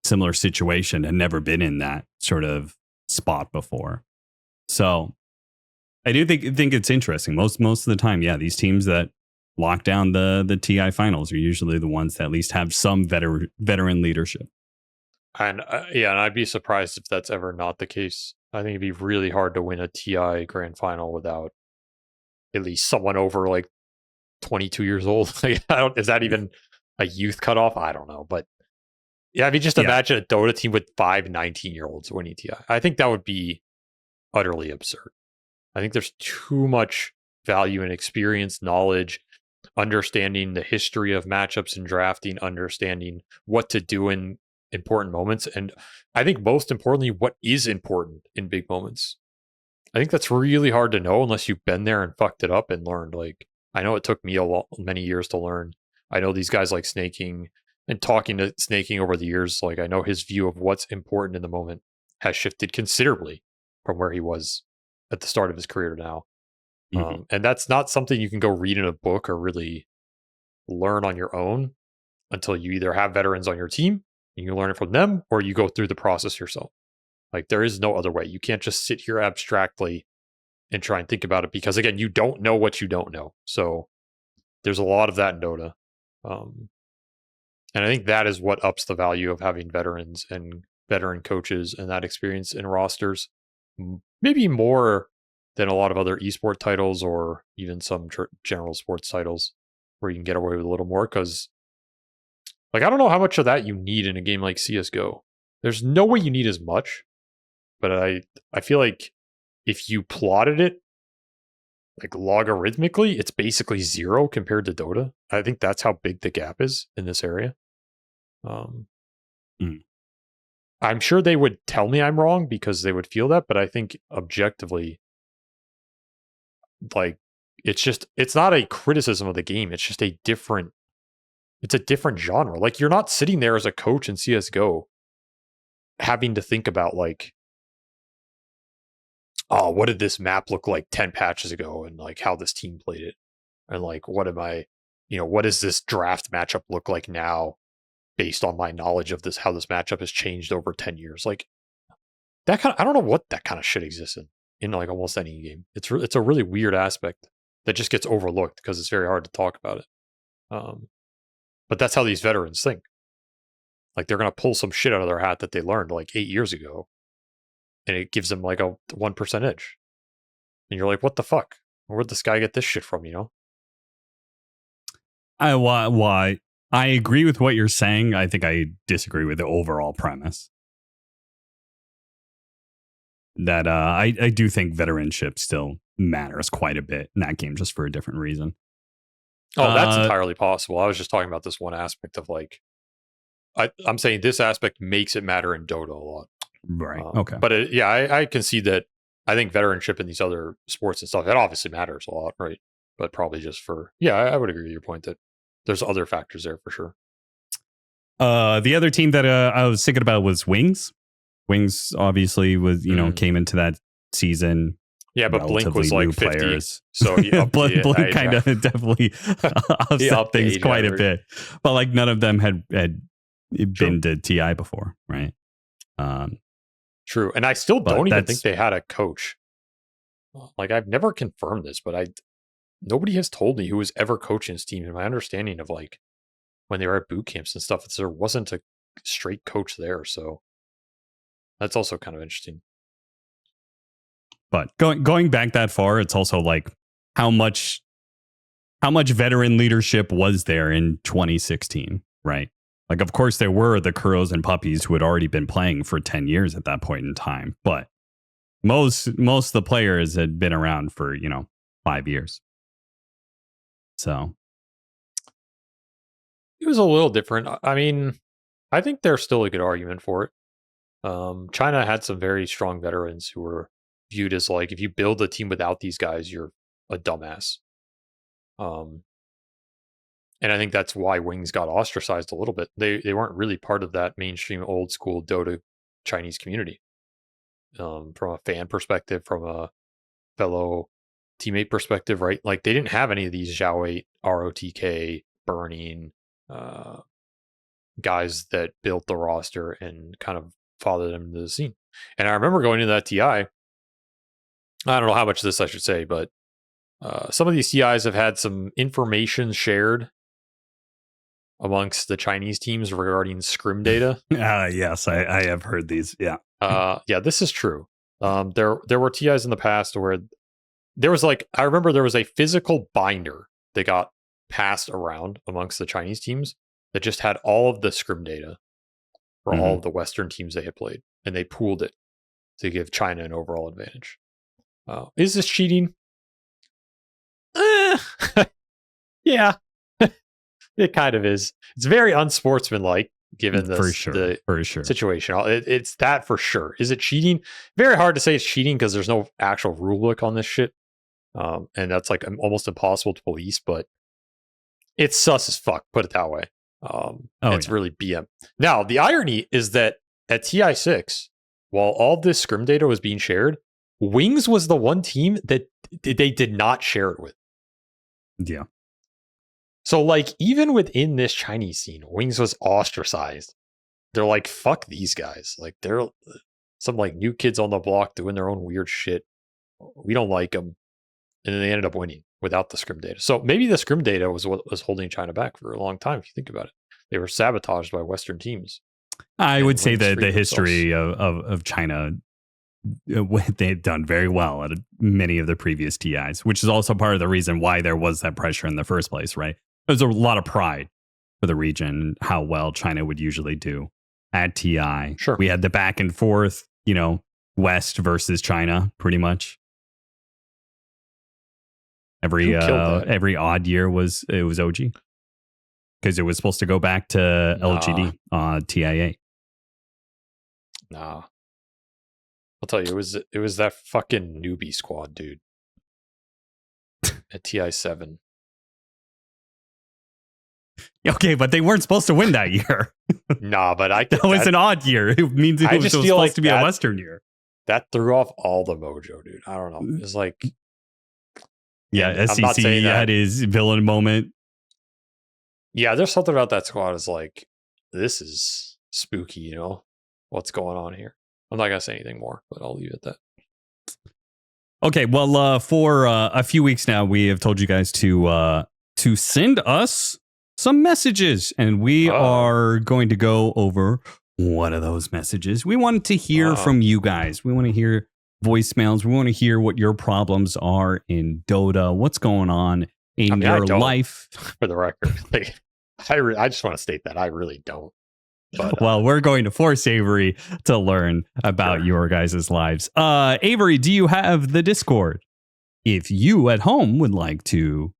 [SPEAKER 1] similar situation, had never been in that sort of spot before. So I do think it's interesting. Most of the time, these teams that lock down the TI finals are usually the ones that at least have some veteran leadership.
[SPEAKER 2] And and I'd be surprised if that's ever not the case. I think it'd be really hard to win a TI grand final without at least someone over like 22 years old. Is that even a youth cutoff? I don't know, but yeah, I mean, just imagine a Dota team with 5 19-year-olds winning TI. I think that would be utterly absurd. I think there's too much value in experience, knowledge, understanding the history of matchups and drafting, understanding what to do in important moments. And I think most importantly, what is important in big moments. I think that's really hard to know unless you've been there and fucked it up and learned. Like, I know it took me many years to learn. I know these guys like Snaking. And talking to Snaking over the years, like I know his view of what's important in the moment has shifted considerably from where he was at the start of his career now. Mm-hmm. And that's not something you can go read in a book or really learn on your own until you either have veterans on your team and you learn it from them or you go through the process yourself. Like there is no other way. You can't just sit here abstractly and try and think about it because again, you don't know what you don't know. So there's a lot of that in Dota. And I think that is what ups the value of having veterans and veteran coaches and that experience in rosters, maybe more than a lot of other esport titles or even some general sports titles where you can get away with a little more. Because, like, I don't know how much of that you need in a game like CSGO. There's no way you need as much, but I feel like if you plotted it like logarithmically, it's basically 0 compared to Dota. I think that's how big the gap is in this area. I'm sure they would tell me I'm wrong because they would feel that, but I think objectively, like it's not a criticism of the game. It's just it's a different genre. Like, you're not sitting there as a coach in CSGO having to think about like, oh, what did this map look like 10 patches ago, and like how this team played it, and like what does this draft matchup look like now based on my knowledge of how this matchup has changed over 10 years. Like, that kind of, I don't know what that kind of shit exists in like almost any game. It's a really weird aspect that just gets overlooked because it's very hard to talk about it. But that's how these veterans think. Like, they're going to pull some shit out of their hat that they learned like 8 years ago, and it gives them like a 1% edge. And you're like, what the fuck? Where'd this guy get this shit from, you know?
[SPEAKER 1] Why? I agree with what you're saying. I think I disagree with the overall premise. That I do think veteranship still matters quite a bit in that game, just for a different reason.
[SPEAKER 2] Oh, that's entirely possible. I was just talking about this one aspect of like, I'm saying this aspect makes it matter in Dota a lot.
[SPEAKER 1] Right. Okay.
[SPEAKER 2] But I can see that. I think veteranship in these other sports and stuff, that obviously matters a lot, right? But probably just I would agree with your point that there's other factors there for sure.
[SPEAKER 1] The other team that I was thinking about was Wings. Wings obviously was, came into that season.
[SPEAKER 2] Yeah, but Blink was like 50.
[SPEAKER 1] Players.
[SPEAKER 2] So he
[SPEAKER 1] Blink kind of definitely upset things quite a bit. But like, none of them had been to TI before, right?
[SPEAKER 2] True. And I still don't even think they had a coach. Like, I've never confirmed this, but nobody has told me who was ever coaching this team. And my understanding of like when they were at boot camps and stuff, there wasn't a straight coach there. So that's also kind of interesting.
[SPEAKER 1] But going back that far, it's also like how much veteran leadership was there in 2016, right? Like, of course, there were the Kuros and Puppies who had already been playing for 10 years at that point in time. But most of the players had been around for, 5 years. So
[SPEAKER 2] it was a little different. I mean, I think there's still a good argument for it. China had some very strong veterans who were viewed as like, if you build a team without these guys, you're a dumbass. And I think that's why Wings got ostracized a little bit. They weren't really part of that mainstream old school Dota Chinese community. From a fan perspective, from a fellow teammate perspective, right? Like, they didn't have any of these Zhao 8, ROTK, Burning, guys that built the roster and kind of fathered them into the scene. And I remember going into that TI, I don't know how much of this I should say, but some of these TIs have had some information shared amongst the Chinese teams regarding scrim data.
[SPEAKER 1] Yes, I have heard these. Yeah.
[SPEAKER 2] This is true. There were TIs in the past where there was like, I remember there was a physical binder that got passed around amongst the Chinese teams that just had all of the scrim data for all of the Western teams they had played, and they pooled it to give China an overall advantage. Is this cheating? Yeah. It kind of is. It's very unsportsmanlike given the situation. It's that for sure. Is it cheating? Very hard to say it's cheating because there's no actual rule book on this shit. And that's like almost impossible to police, but it's sus as fuck, put it that way. It's really BM. Now, the irony is that at TI6, while all this scrim data was being shared, Wings was the one team that they did not share it with.
[SPEAKER 1] Yeah.
[SPEAKER 2] So, like, even within this Chinese scene, Wings was ostracized. They're like, fuck these guys. Like, they're some like new kids on the block doing their own weird shit. We don't like them. And then they ended up winning without the scrim data. So maybe the scrim data was what was holding China back for a long time, if you think about it. They were sabotaged by Western teams.
[SPEAKER 1] I would say that the history of China, they've done very well at many of the previous TIs, which is also part of the reason why there was that pressure in the first place, right? There's a lot of pride for the region, how well China would usually do at TI.
[SPEAKER 2] Sure.
[SPEAKER 1] We had the back and forth, West versus China, pretty much. Every odd year it was OG, because it was supposed to go back to LGD TIA.
[SPEAKER 2] Nah, I'll tell you, it was that fucking newbie squad, dude. at TI7.
[SPEAKER 1] Okay, but they weren't supposed to win that year.
[SPEAKER 2] Nah, but
[SPEAKER 1] that was an odd year. It means it was supposed
[SPEAKER 2] like
[SPEAKER 1] to be a Western year.
[SPEAKER 2] That threw off all the mojo, dude. I don't know. It's like,
[SPEAKER 1] yeah, SCC had his villain moment.
[SPEAKER 2] Yeah, there's something about that squad is like, this is spooky, you know? What's going on here? I'm not going to say anything more, but I'll leave it at that.
[SPEAKER 1] Okay, well, for a few weeks now, we have told you guys to send us some messages, and we are going to go over one of those messages. We wanted to hear from you guys. We want to hear voicemails. We want to hear what your problems are in Dota. What's going on in your life?
[SPEAKER 2] For the record, I just want to state that I really don't. But,
[SPEAKER 1] well, we're going to force Avery to learn about your guys' lives. Avery, do you have the Discord? If you at home would like to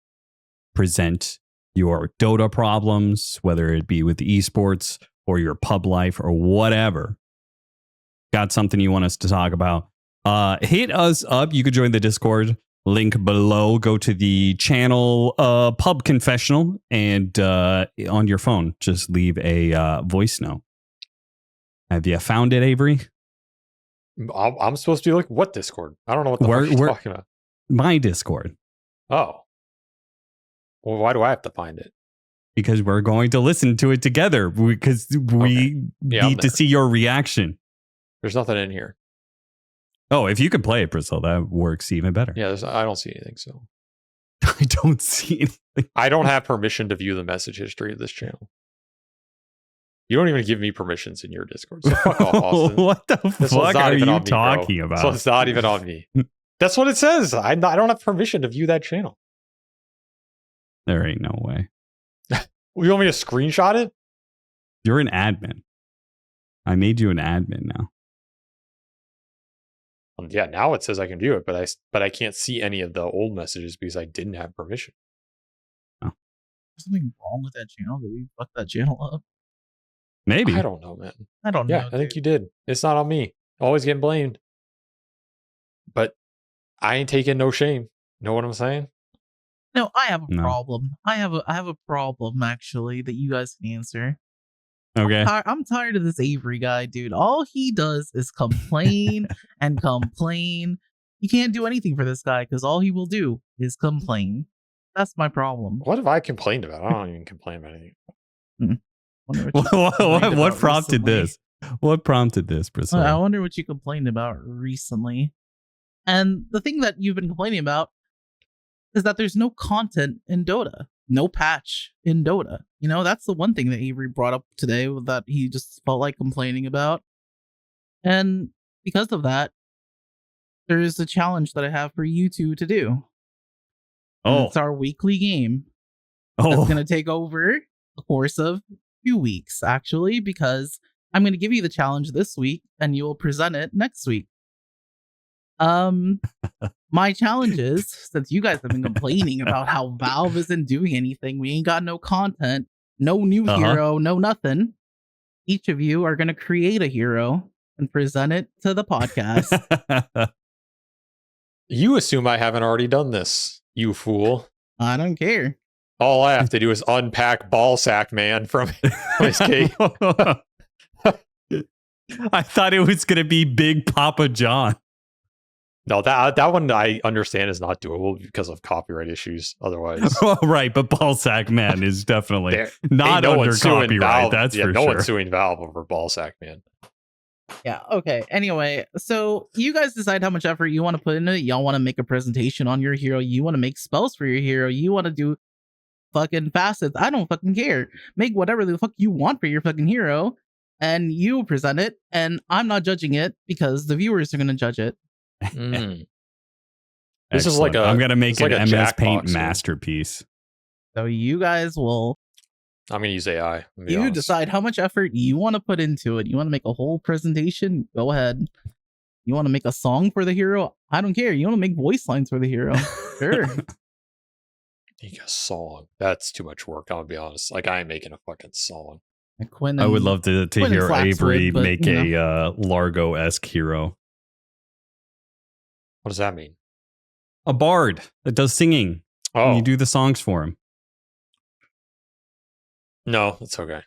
[SPEAKER 1] present your Dota problems, whether it be with the esports or your pub life or whatever, got something you want us to talk about, hit us up. You could join the Discord. Link below. Go to the channel Pub Confessional, and on your phone, just leave a voice note. Have you found it, Avery?
[SPEAKER 2] I'm supposed to be like, what Discord? I don't know what the fuck you're talking about.
[SPEAKER 1] My Discord.
[SPEAKER 2] Oh. Well, why do I have to find it?
[SPEAKER 1] Because we're going to listen to it together. Because we need to see your reaction.
[SPEAKER 2] There's nothing in here.
[SPEAKER 1] Oh, if you can play it, Brazil, that works even better.
[SPEAKER 2] Yeah, I don't see anything, so.
[SPEAKER 1] I don't see anything.
[SPEAKER 2] I don't have permission to view the message history of this channel. You don't even give me permissions in your Discord, so fuck off, Austin.
[SPEAKER 1] What the fuck are you talking about?
[SPEAKER 2] So it's not even on me. That's what it says. I don't have permission to view that channel.
[SPEAKER 1] There ain't no way.
[SPEAKER 2] You want me to screenshot it?
[SPEAKER 1] You're an admin. I made you an admin now.
[SPEAKER 2] Yeah, now it says I can view it, but I can't see any of the old messages because I didn't have permission.
[SPEAKER 1] Oh.
[SPEAKER 3] Is something wrong with that channel? Did we fuck that channel up?
[SPEAKER 1] Maybe.
[SPEAKER 2] I don't know, man.
[SPEAKER 3] I don't know.
[SPEAKER 2] Yeah, I think you did. It's not on me. Always getting blamed. But I ain't taking no shame. Know what I'm saying?
[SPEAKER 3] No, I have a problem. I have a problem actually that you guys can answer.
[SPEAKER 1] Okay.
[SPEAKER 3] I'm tired of this Avery guy, dude. All he does is complain and complain. You can't do anything for this guy because all he will do is complain. That's my problem.
[SPEAKER 2] What have I complained about? I don't even complain about anything.
[SPEAKER 1] What prompted this? What prompted this, Priscilla?
[SPEAKER 3] I wonder what you complained about recently. And the thing that you've been complaining about is that there's no content in Dota. No patch in Dota. You know, that's the one thing that Avery brought up today that he just felt like complaining about. And because of that, there is a challenge that I have for you two to do. And it's our weekly game. That's going to take over the course of 2 weeks, actually, because I'm going to give you the challenge this week and you will present it next week. My challenge is, since you guys have been complaining about how Valve isn't doing anything, we ain't got no content, no new hero, no nothing. Each of you are going to create a hero and present it to the podcast.
[SPEAKER 2] You assume I haven't already done this, you fool.
[SPEAKER 3] I don't care.
[SPEAKER 2] All I have to do is unpack Ballsack Man from SK.
[SPEAKER 1] I thought it was going to be Big Papa John.
[SPEAKER 2] No, that one I understand is not doable because of copyright issues. Otherwise,
[SPEAKER 1] right? But Ballsack Man is definitely not under copyright.
[SPEAKER 2] Valve.
[SPEAKER 1] That's for
[SPEAKER 2] no
[SPEAKER 1] sure.
[SPEAKER 2] One's suing Valve over Ballsack Man.
[SPEAKER 3] Yeah. Okay. Anyway, so you guys decide how much effort you want to put into it. Y'all want to make a presentation on your hero. You want to make spells for your hero. You want to do fucking facets. I don't fucking care. Make whatever the fuck you want for your fucking hero, and you present it. And I'm not judging it because the viewers are going to judge it.
[SPEAKER 2] This is like
[SPEAKER 1] I'm gonna make an
[SPEAKER 2] like
[SPEAKER 1] MS Paint masterpiece.
[SPEAKER 3] So you guys will.
[SPEAKER 2] I'm gonna use AI.
[SPEAKER 3] You decide how much effort you want to put into it. You want to make a whole presentation? Go ahead. You want to make a song for the hero? I don't care. You want to make voice lines for the hero? Sure.
[SPEAKER 2] Make a song. That's too much work. I'll be honest. Like I ain't making a fucking song.
[SPEAKER 3] Quinn
[SPEAKER 1] I would love to hear Avery make a Largo-esque hero.
[SPEAKER 2] What does that mean?
[SPEAKER 1] A bard that does singing. And you do the songs for him.
[SPEAKER 2] No, it's okay.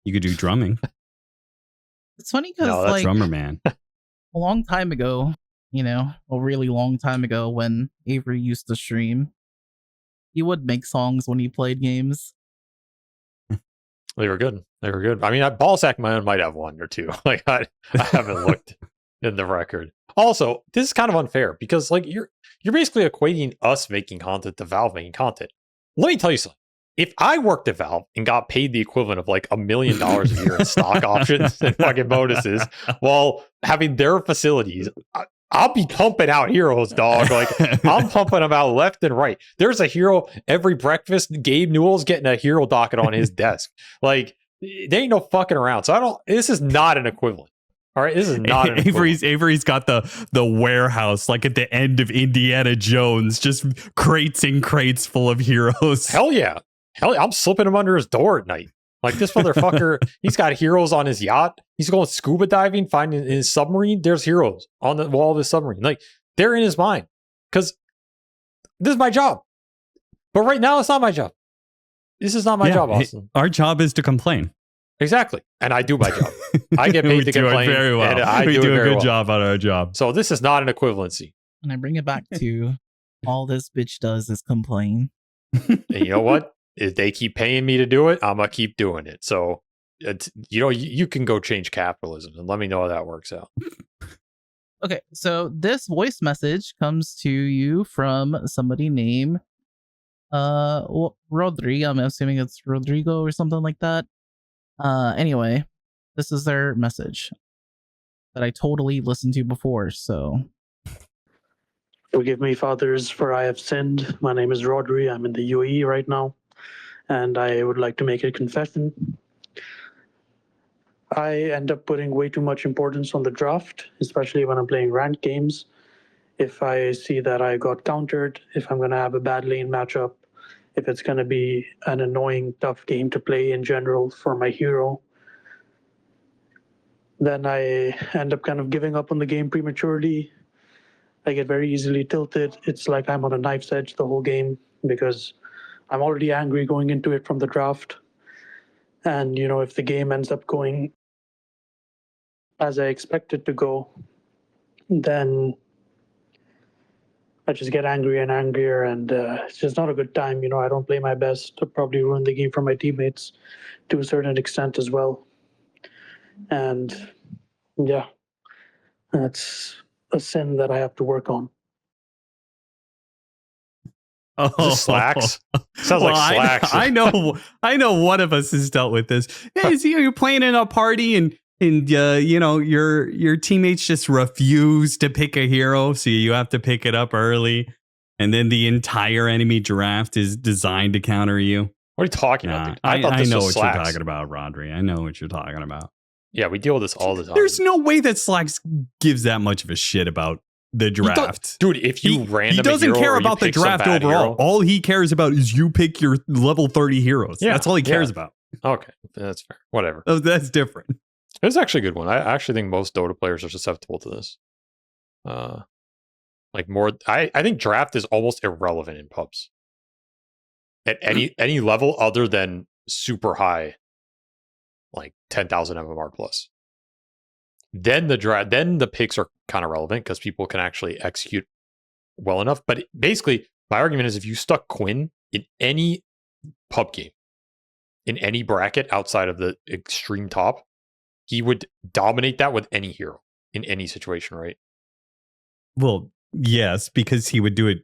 [SPEAKER 1] You could do drumming.
[SPEAKER 3] It's funny because like
[SPEAKER 1] drummer man.
[SPEAKER 3] A long time ago, a really long time ago, when Avery used to stream, he would make songs when he played games.
[SPEAKER 2] They were good. I mean, Ballsack Man might have one or two. Like I haven't looked in the record. Also, this is kind of unfair because like you're basically equating us making content to Valve making content. Let me tell you something. If I worked at Valve and got paid the equivalent of like $1 million a year in stock options and fucking bonuses while having their facilities, I'll be pumping out heroes, dog. Like I'm pumping them out left and right. There's a hero every breakfast. Gabe Newell's getting a hero docket on his desk. Like they ain't no fucking around. So this is not an equivalent. All right, this is not an
[SPEAKER 1] Avery's got the warehouse like at the end of Indiana Jones, just crates and crates full of heroes.
[SPEAKER 2] Hell yeah. I'm slipping him under his door at night. Like this motherfucker, he's got heroes on his yacht. He's going scuba diving, finding his submarine. There's heroes on the wall of his submarine. Like they're in his mind because this is my job. But right now, it's not my job. This is not my job, Austin.
[SPEAKER 1] Our job is to complain.
[SPEAKER 2] Exactly. And I do my job. I get paid to complain.
[SPEAKER 1] Very well.
[SPEAKER 2] And I
[SPEAKER 1] we do a good
[SPEAKER 2] well.
[SPEAKER 1] job on our job.
[SPEAKER 2] So this is not an equivalency.
[SPEAKER 3] And I bring it back to all this bitch does is complain.
[SPEAKER 2] And you know what? If they keep paying me to do it, I'm going to keep doing it. So, you can go change capitalism and let me know how that works out.
[SPEAKER 3] Okay, so this voice message comes to you from somebody named Rodri. I'm assuming it's Rodrigo or something like that. Anyway, this is their message that I totally listened to before, so...
[SPEAKER 4] Forgive me, fathers, for I have sinned. My name is Rodri. I'm in the UAE right now. And I would like to make a confession. I end up putting way too much importance on the draft, especially when I'm playing ranked games. If I see that I got countered, if I'm going to have a bad lane matchup, if it's going to be an annoying, tough game to play in general for my hero, then I end up kind of giving up on the game prematurely. I get very easily tilted. It's like I'm on a knife's edge the whole game because I'm already angry going into it from the draft. And, if the game ends up going as I expect it to go, then I just get angrier and angrier, and it's just not a good time. I don't play my best to probably ruin the game for my teammates to a certain extent as well. And, yeah, that's a sin that I have to work on.
[SPEAKER 1] Oh,
[SPEAKER 2] Slacks. Sounds like Slacks.
[SPEAKER 1] I know one of us has dealt with this. Yeah, you're playing in a party and your teammates just refuse to pick a hero, so you have to pick it up early, and then the entire enemy draft is designed to counter you.
[SPEAKER 2] What are you talking about, dude?
[SPEAKER 1] I know what
[SPEAKER 2] Slacks.
[SPEAKER 1] you're talking about, Rodri. I know what you're talking about.
[SPEAKER 2] Yeah, we deal with this all the time.
[SPEAKER 1] There's no way that Slacks gives that much of a shit about the draft.
[SPEAKER 2] Dude, if you
[SPEAKER 1] he doesn't care about the draft overall. All he cares about is you pick your level 30 heroes. Yeah, that's all he cares about.
[SPEAKER 2] Okay, that's fair. Whatever.
[SPEAKER 1] Oh, that's different.
[SPEAKER 2] It's actually a good one. I actually think most Dota players are susceptible to this. I think draft is almost irrelevant in pubs. At any level other than super high, like 10,000 MMR plus. Then the picks are kind of relevant because people can actually execute well enough. But basically, my argument is if you stuck Quinn in any pub game, in any bracket outside of the extreme top, he would dominate that with any hero in any situation, right?
[SPEAKER 1] Well, yes, because he would do it.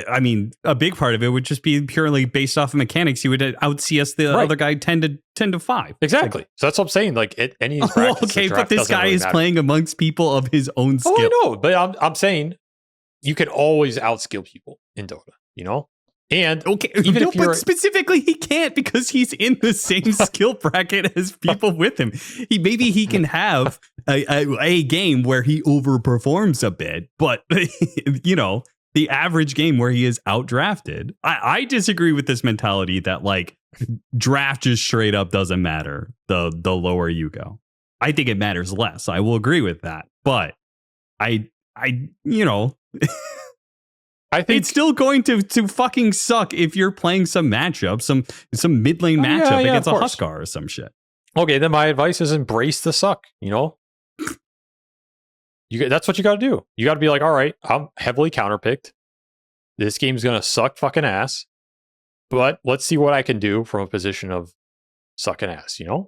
[SPEAKER 1] I mean, a big part of it would just be purely based off of mechanics. He would out CS the other guy 10 to 5.
[SPEAKER 2] Exactly. So that's what I'm saying. Like at any brackets,
[SPEAKER 1] okay, but this guy is playing amongst people of his own skill.
[SPEAKER 2] Oh, I know, but I'm saying you can always outskill people in Dota. And
[SPEAKER 1] but specifically he can't because he's in the same skill bracket as people with him. Maybe he can have a game where he overperforms a bit, but the average game where he is outdrafted. I disagree with this mentality that like draft just straight up doesn't matter the lower you go. I think it matters less. I will agree with that, but I
[SPEAKER 2] I think
[SPEAKER 1] it's still going to fucking suck if you're playing some matchup, some mid lane matchup against a Huskar or some shit.
[SPEAKER 2] Okay, then my advice is embrace the suck. That's what you got to do. You got to be like, all right, I'm heavily counterpicked. This game's gonna suck fucking ass, but let's see what I can do from a position of sucking ass. And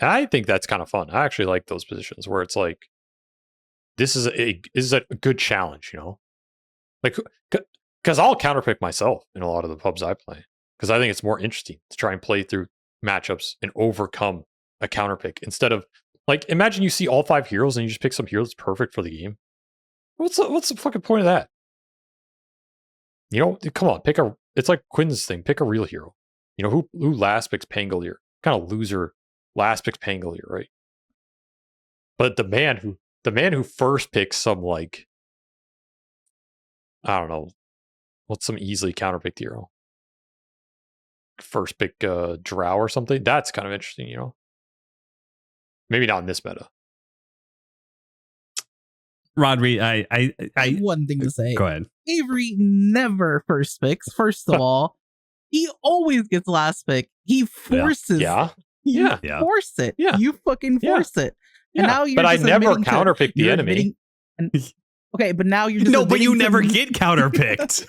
[SPEAKER 2] I think that's kind of fun. I actually like those positions where it's like, this is a good challenge. Like, because I'll counterpick myself in a lot of the pubs I play because I think it's more interesting to try and play through matchups and overcome a counterpick instead of like, imagine you see all 5 heroes and you just pick some hero that's perfect for the game. What's the fucking point of that? Come on, it's like Quinn's thing. Pick a real hero. Who last picks Pangolier? Kind of loser last picks Pangolier, right? But the man who first picks some like, I don't know, what's some easily counterpicked hero? First pick Drow or something. That's kind of interesting, Maybe not in this meta.
[SPEAKER 1] Rodri, I
[SPEAKER 3] one thing to say.
[SPEAKER 1] Go ahead.
[SPEAKER 3] Avery never first picks. First of all, he always gets last pick. He forces.
[SPEAKER 2] Yeah.
[SPEAKER 3] You force it.
[SPEAKER 2] Yeah.
[SPEAKER 3] You fucking force it. And now you're
[SPEAKER 2] but I
[SPEAKER 3] just
[SPEAKER 2] never counterpick the enemy.
[SPEAKER 3] Okay, but now you're just
[SPEAKER 1] no, but you never get counterpicked.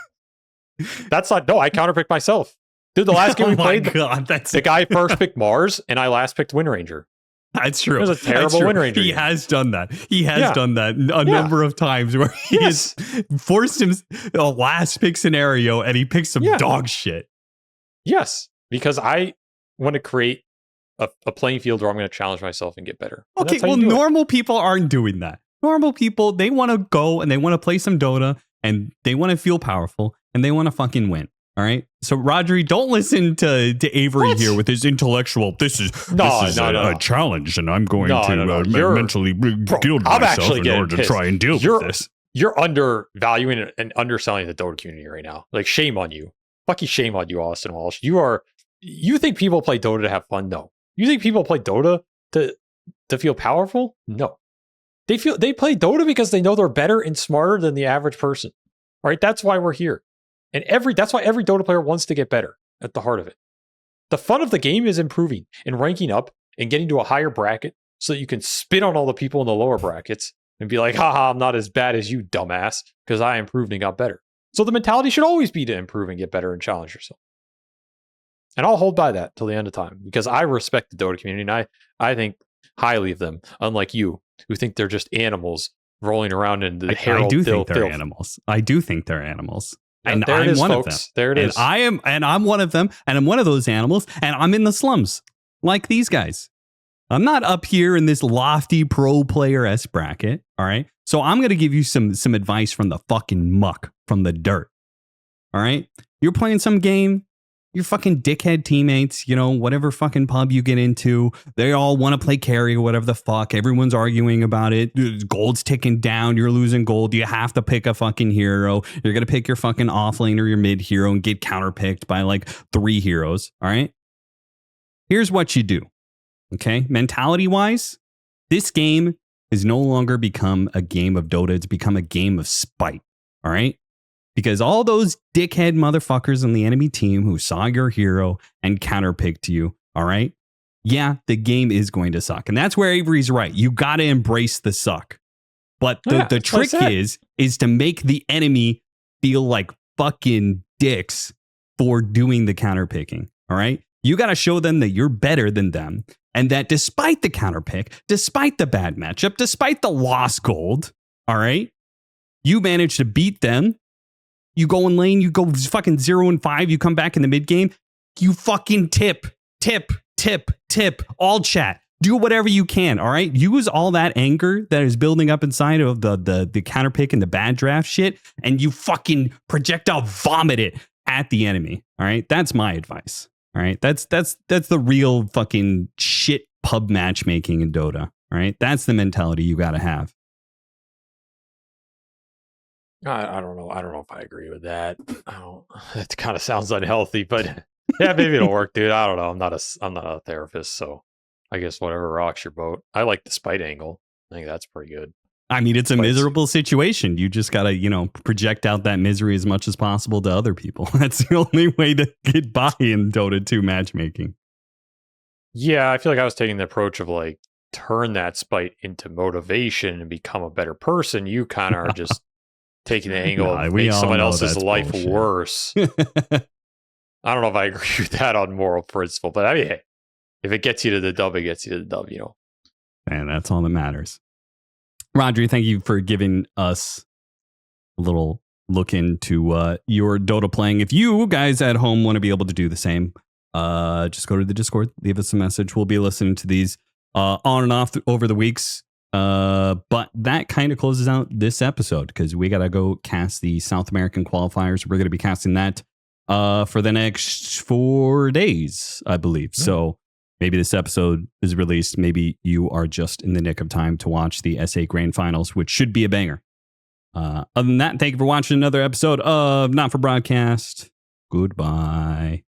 [SPEAKER 2] That's not. No, I counterpicked myself. Dude, the last game we played,
[SPEAKER 1] the
[SPEAKER 2] guy first picked Mars, and I last picked Wind Ranger.
[SPEAKER 1] That's true.
[SPEAKER 2] It was a terrible Wind Ranger.
[SPEAKER 1] He has done that. He has done that a number of times where he has forced him a last pick scenario and he picks some dog shit.
[SPEAKER 2] Yes, because I want to create a playing field where I'm going to challenge myself and get better.
[SPEAKER 1] Okay, well, normal people aren't doing that. Normal people, they want to go and they want to play some Dota and they want to feel powerful and they want to fucking win. All right. So, Rodri, don't listen to Avery here with his intellectual. This is a challenge, and I'm going to mentally build myself in order to try and deal with this.
[SPEAKER 2] You're undervaluing and underselling the Dota community right now. Like, shame on you. Fucking shame on you, Austin Walsh. You think people play Dota to have fun? No. You think people play Dota to feel powerful? No. They play Dota because they know they're better and smarter than the average person. All right? That's why we're here. And that's why every Dota player wants to get better at the heart of it. The fun of the game is improving and ranking up and getting to a higher bracket so that you can spit on all the people in the lower brackets and be like, haha, I'm not as bad as you, dumbass, because I improved and got better. So the mentality should always be to improve and get better and challenge yourself. And I'll hold by that till the end of time because I respect the Dota community and I think highly of them, unlike you, who think they're just animals rolling around in the Herald.
[SPEAKER 1] I do think they're animals. I do think they're animals. And
[SPEAKER 2] there
[SPEAKER 1] I'm one
[SPEAKER 2] folks.
[SPEAKER 1] of them.
[SPEAKER 2] There it is.
[SPEAKER 1] And I'm one of them, and I'm one of those animals, and I'm in the slums like these guys. I'm not up here in this lofty pro player S bracket. All right. So I'm gonna give you some advice from the fucking muck, from the dirt. All right. You're playing some game. Your fucking dickhead teammates, whatever fucking pub you get into, they all want to play carry or whatever the fuck. Everyone's arguing about it. Gold's ticking down. You're losing gold. You have to pick a fucking hero. You're going to pick your fucking off lane or your mid hero and get counterpicked by like 3 heroes. All right. Here's what you do. Okay. Mentality wise, this game has no longer become a game of Dota. It's become a game of spite. All right. Because all those dickhead motherfuckers on the enemy team who saw your hero and counterpicked you, all right? Yeah, the game is going to suck. And that's where Avery's right. You got to embrace the suck. But the trick is to make the enemy feel like fucking dicks for doing the counterpicking, all right? You got to show them that you're better than them and that despite the counterpick, despite the bad matchup, despite the lost gold, all right? You managed to beat them. You go in lane, you go fucking 0-5, you come back in the mid game, you fucking tip, all chat. Do whatever you can, all right? Use all that anger that is building up inside of the counterpick and the bad draft shit, and you fucking projectile vomit it at the enemy, all right? That's my advice, all right? That's the real fucking shit pub matchmaking in Dota, all right? That's the mentality you got to have.
[SPEAKER 2] I don't know. I don't know if I agree with that. It kind of sounds unhealthy, but yeah, maybe it'll work, dude. I don't know. I'm not a therapist, so I guess whatever rocks your boat. I like the spite angle. I think that's pretty good.
[SPEAKER 1] I mean, it's a miserable situation. You just got to, project out that misery as much as possible to other people. That's the only way to get by in Dota 2 matchmaking.
[SPEAKER 2] Yeah, I feel like I was taking the approach of like, turn that spite into motivation and become a better person. You kind of are just taking the angle of make someone else's life worse. I don't know if I agree with that on moral principle, but I mean, hey, if it gets you to the dub, it gets you to the dub,
[SPEAKER 1] And that's all that matters. Rodri, thank you for giving us a little look into your Dota playing. If you guys at home want to be able to do the same, just go to the Discord, leave us a message. We'll be listening to these on and off over the weeks. But that kind of closes out this episode because we got to go cast the South American qualifiers. We're going to be casting that for the next 4 days, I believe. Mm-hmm. So maybe this episode is released. Maybe you are just in the nick of time to watch the SA Grand Finals, which should be a banger. Other than that, thank you for watching another episode of Not For Broadcast. Goodbye.